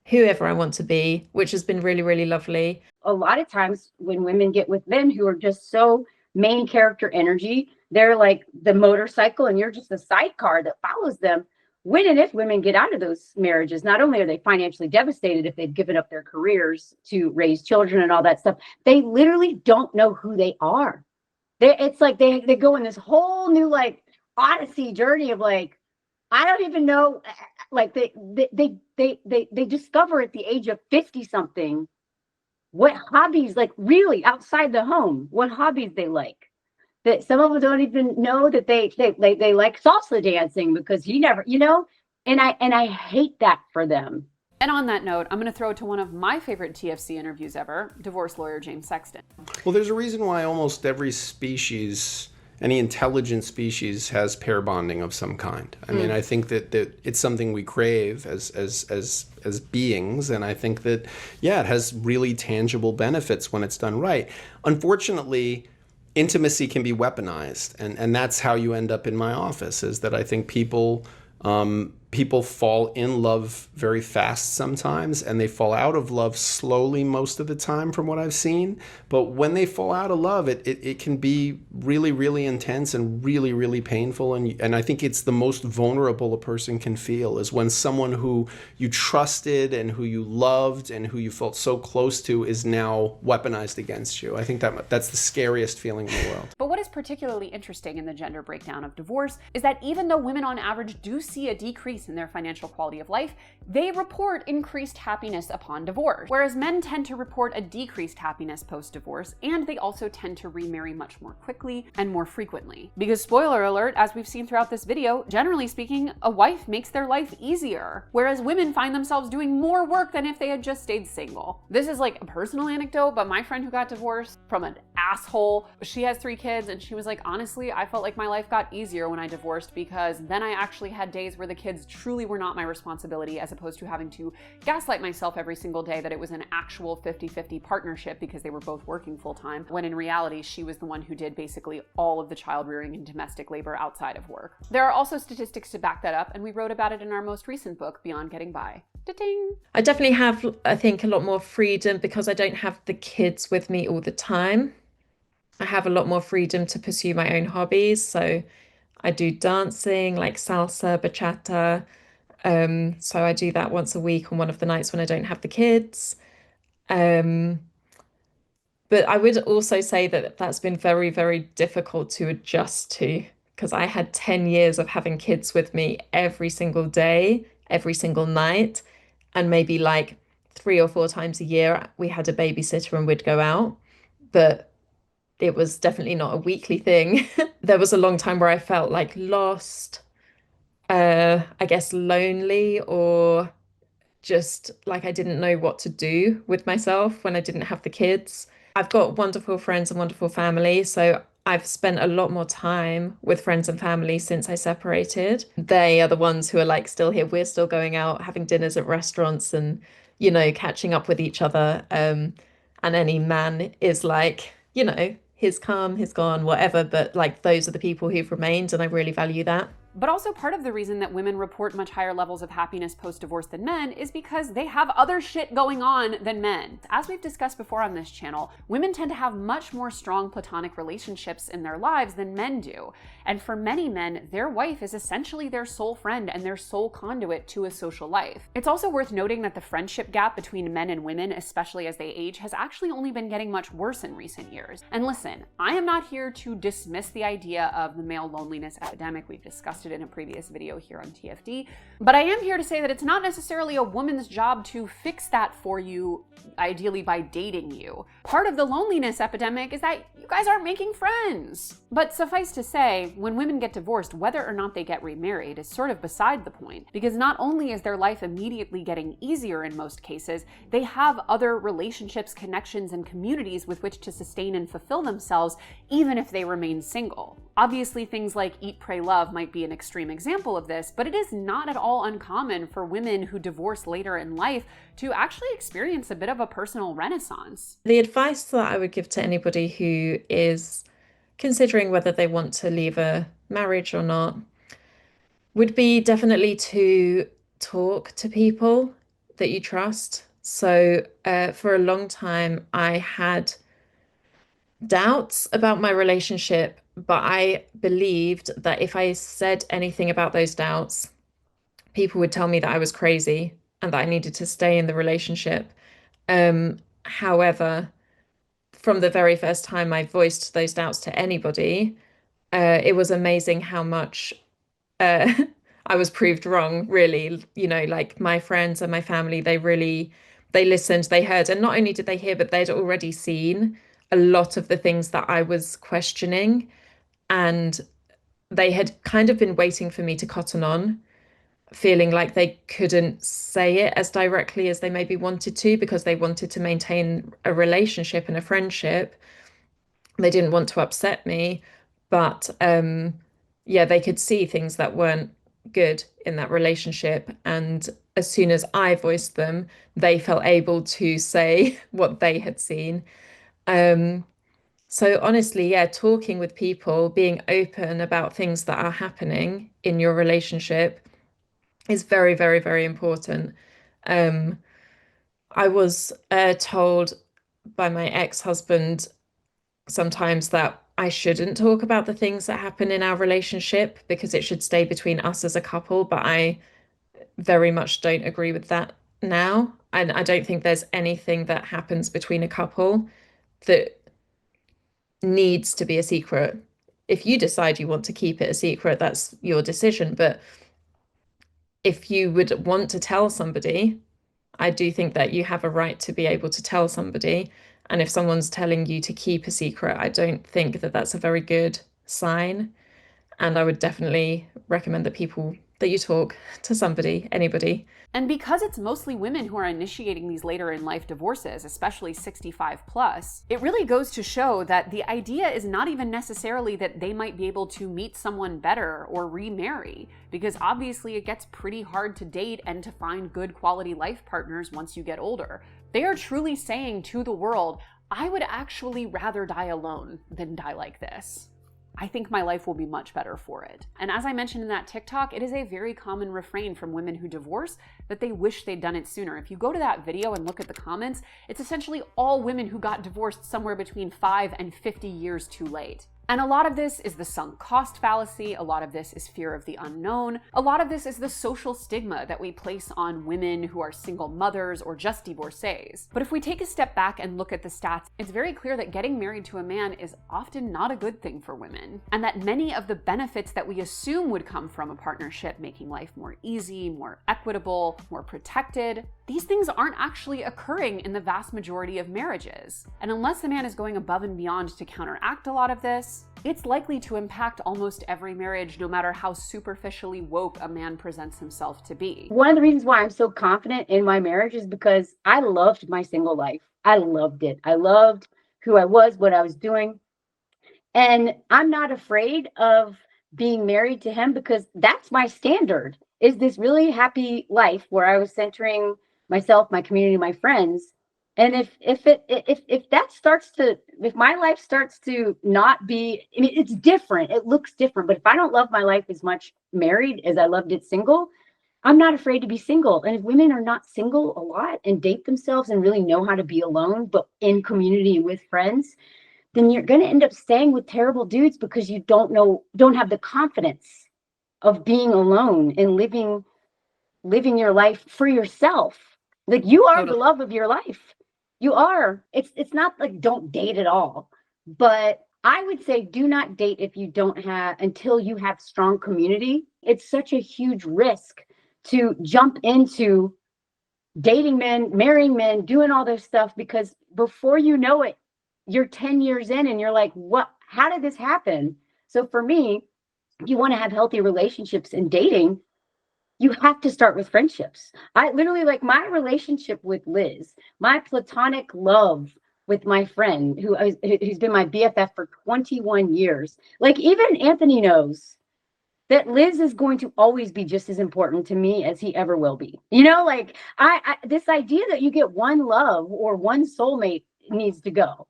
whoever I want to be, which has been really, really lovely.
A lot of times when women get with men who are just so main character energy, they're like the motorcycle and you're just a sidecar that follows them. When and if women get out of those marriages, not only are they financially devastated if they've given up their careers to raise children and all that stuff, they literally don't know who they are. It's like they go in this whole new like odyssey journey of like, I don't even know, like they discover at the age of 50 something what hobbies, like really outside the home, what hobbies they like. That some of them don't even know that they like salsa dancing because he never, you know, and I hate that for them.
And on that note, I'm going to throw it to one of my favorite TFC interviews ever, divorce lawyer James Sexton.
Well, there's a reason why almost every species, any intelligent species, has pair bonding of some kind. I mean, I think that it's something we crave as beings, and I think that, yeah, it has really tangible benefits when it's done right. Unfortunately, intimacy can be weaponized, and that's how you end up in my office, is that I think people fall in love very fast sometimes, and they fall out of love slowly most of the time from what I've seen. But when they fall out of love, it can be really, really intense and really, really painful. And I think it's the most vulnerable a person can feel, is when someone who you trusted and who you loved and who you felt so close to is now weaponized against you. I think that's the scariest feeling in the world.
But what is particularly interesting in the gender breakdown of divorce is that even though women on average do see a decrease in their financial quality of life, they report increased happiness upon divorce, whereas men tend to report a decreased happiness post-divorce, and they also tend to remarry much more quickly and more frequently. Because spoiler alert, as we've seen throughout this video, generally speaking, a wife makes their life easier, whereas women find themselves doing more work than if they had just stayed single. This is like a personal anecdote, but my friend who got divorced from an asshole, she has 3 kids, and she was like, honestly, I felt like my life got easier when I divorced because then I actually had days where the kids truly were not my responsibility, as opposed to having to gaslight myself every single day that it was an actual 50-50 partnership because they were both working full-time, when in reality, she was the one who did basically all of the child rearing and domestic labor outside of work. There are also statistics to back that up, and we wrote about it in our most recent book, Beyond Getting By. Da-ding!
I definitely have, I think, a lot more freedom because I don't have the kids with me all the time. I have a lot more freedom to pursue my own hobbies. So I do dancing, like salsa, bachata. So I do that once a week on one of the nights when I don't have the kids. But I would also say that that's been very, very difficult to adjust to because I had 10 years of having kids with me every single day, every single night, and maybe like 3 or 4 times a year we had a babysitter and we'd go out. But it was definitely not a weekly thing. There was a long time where I felt like lost, I guess lonely, or just like I didn't know what to do with myself when I didn't have the kids. I've got wonderful friends and wonderful family, so I've spent a lot more time with friends and family since I separated. They are the ones who are like still here. We're still going out, having dinners at restaurants and, you know, catching up with each other. And any man is like, you know, he's come, he's gone, whatever. But like those are the people who've remained, and I really value that.
But also part of the reason that women report much higher levels of happiness post-divorce than men is because they have other shit going on than men. As we've discussed before on this channel, women tend to have much more strong platonic relationships in their lives than men do. And for many men, their wife is essentially their sole friend and their sole conduit to a social life. It's also worth noting that the friendship gap between men and women, especially as they age, has actually only been getting much worse in recent years. And listen, I am not here to dismiss the idea of the male loneliness epidemic. We've discussed it in a previous video here on TFD, but I am here to say that it's not necessarily a woman's job to fix that for you, ideally by dating you. Part of the loneliness epidemic is that you guys aren't making friends. But suffice to say, when women get divorced, whether or not they get remarried is sort of beside the point, because not only is their life immediately getting easier in most cases, they have other relationships, connections, and communities with which to sustain and fulfill themselves, even if they remain single. Obviously, things like Eat, Pray, Love might be an extreme example of this, but it is not at all uncommon for women who divorce later in life to actually experience a bit of a personal renaissance.
The advice that I would give to anybody who is considering whether they want to leave a marriage or not would be definitely to talk to people that you trust. So for a long time, I had doubts about my relationship, but I believed that if I said anything about those doubts, people would tell me that I was crazy and that I needed to stay in the relationship. However, from the very first time I voiced those doubts to anybody, it was amazing how much I was proved wrong, really. You know, like my friends and my family, they listened, they heard, and not only did they hear, but they'd already seen a lot of the things that I was questioning, and they had kind of been waiting for me to cotton on, feeling like they couldn't say it as directly as they maybe wanted to because they wanted to maintain a relationship and a friendship. They didn't want to upset me, but yeah, they could see things that weren't good in that relationship. And as soon as I voiced them, they felt able to say what they had seen. So honestly, yeah, talking with people, being open about things that are happening in your relationship is very, very, very important. I was told by my ex-husband sometimes that I shouldn't talk about the things that happen in our relationship because it should stay between us as a couple, but I very much don't agree with that now. And I don't think there's anything that happens between a couple that needs to be a secret. If you decide you want to keep it a secret, that's your decision. But if you would want to tell somebody, I do think that you have a right to be able to tell somebody. And if someone's telling you to keep a secret, I don't think that that's a very good sign. And I would definitely recommend that people that you talk to somebody, anybody.
And because it's mostly women who are initiating these later in life divorces, especially 65 plus, it really goes to show that the idea is not even necessarily that they might be able to meet someone better or remarry, because obviously it gets pretty hard to date and to find good quality life partners once you get older. They are truly saying to the world, I would actually rather die alone than die like this. I think my life will be much better for it. And as I mentioned in that TikTok, it is a very common refrain from women who divorce that they wish they'd done it sooner. If you go to that video and look at the comments, it's essentially all women who got divorced somewhere between 5 and 50 years too late. And a lot of this is the sunk cost fallacy, a lot of this is fear of the unknown, a lot of this is the social stigma that we place on women who are single mothers or just divorcees. But if we take a step back and look at the stats, it's very clear that getting married to a man is often not a good thing for women, and that many of the benefits that we assume would come from a partnership, making life more easy, more equitable, more protected, these things aren't actually occurring in the vast majority of marriages. And unless the man is going above and beyond to counteract a lot of this, it's likely to impact almost every marriage, no matter how superficially woke a man presents himself to be.
One of the reasons why I'm so confident in my marriage is because I loved my single life. I loved it. I loved who I was, what I was doing. And I'm not afraid of being married to him because that's my standard, is this really happy life where I was centering myself, my community, my friends. And if that starts to, if my life starts to not be, I mean, it's different, it looks different, but if I don't love my life as much married as I loved it single, I'm not afraid to be single. And if women are not single a lot and date themselves and really know how to be alone, but in community with friends, then you're going to end up staying with terrible dudes because you don't have the confidence of being alone and living your life for yourself. Like, you are the love of your life. You are. It's not like don't date at all, but I would say do not date if you don't have, until you have strong community. It's such a huge risk to jump into dating men, marrying men, doing all this stuff, because before you know it, you're 10 years in and you're like, what, how did this happen? So for me, if you want to have healthy relationships in dating, you have to start with friendships. I literally, like, my relationship with Liz, my platonic love with my friend who's been my BFF for 21 years. Like, even Anthony knows that Liz is going to always be just as important to me as he ever will be. You know, like, I this idea that you get one love or one soulmate needs to go.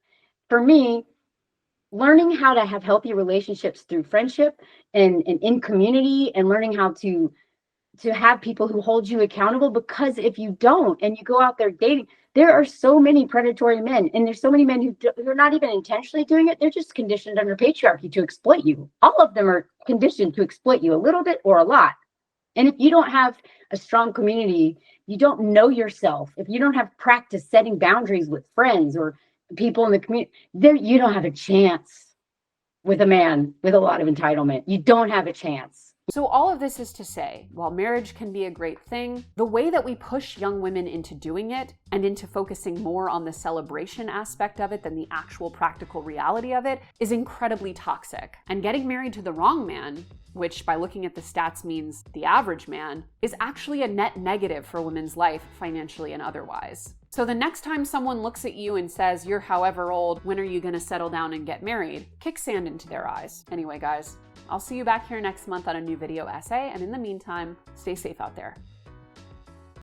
For me, learning how to have healthy relationships through friendship and in community, and learning how to have people who hold you accountable, because if you don't and you go out there dating, there are so many predatory men, and there's so many men who are not even intentionally doing it. They're just conditioned under patriarchy to exploit you. All of them are conditioned to exploit you a little bit or a lot. And if you don't have a strong community, you don't know yourself, if you don't have practice setting boundaries with friends or people in the community, there you don't have a chance with a man with a lot of entitlement. You don't have a chance.
So all of this is to say, while marriage can be a great thing, the way that we push young women into doing it and into focusing more on the celebration aspect of it than the actual practical reality of it is incredibly toxic. And getting married to the wrong man, which by looking at the stats means the average man, is actually a net negative for a women's life, financially and otherwise. So the next time someone looks at you and says, you're however old, when are you gonna settle down and get married? Kick sand into their eyes. Anyway, guys, I'll see you back here next month on a new video essay, and in the meantime, stay safe out there.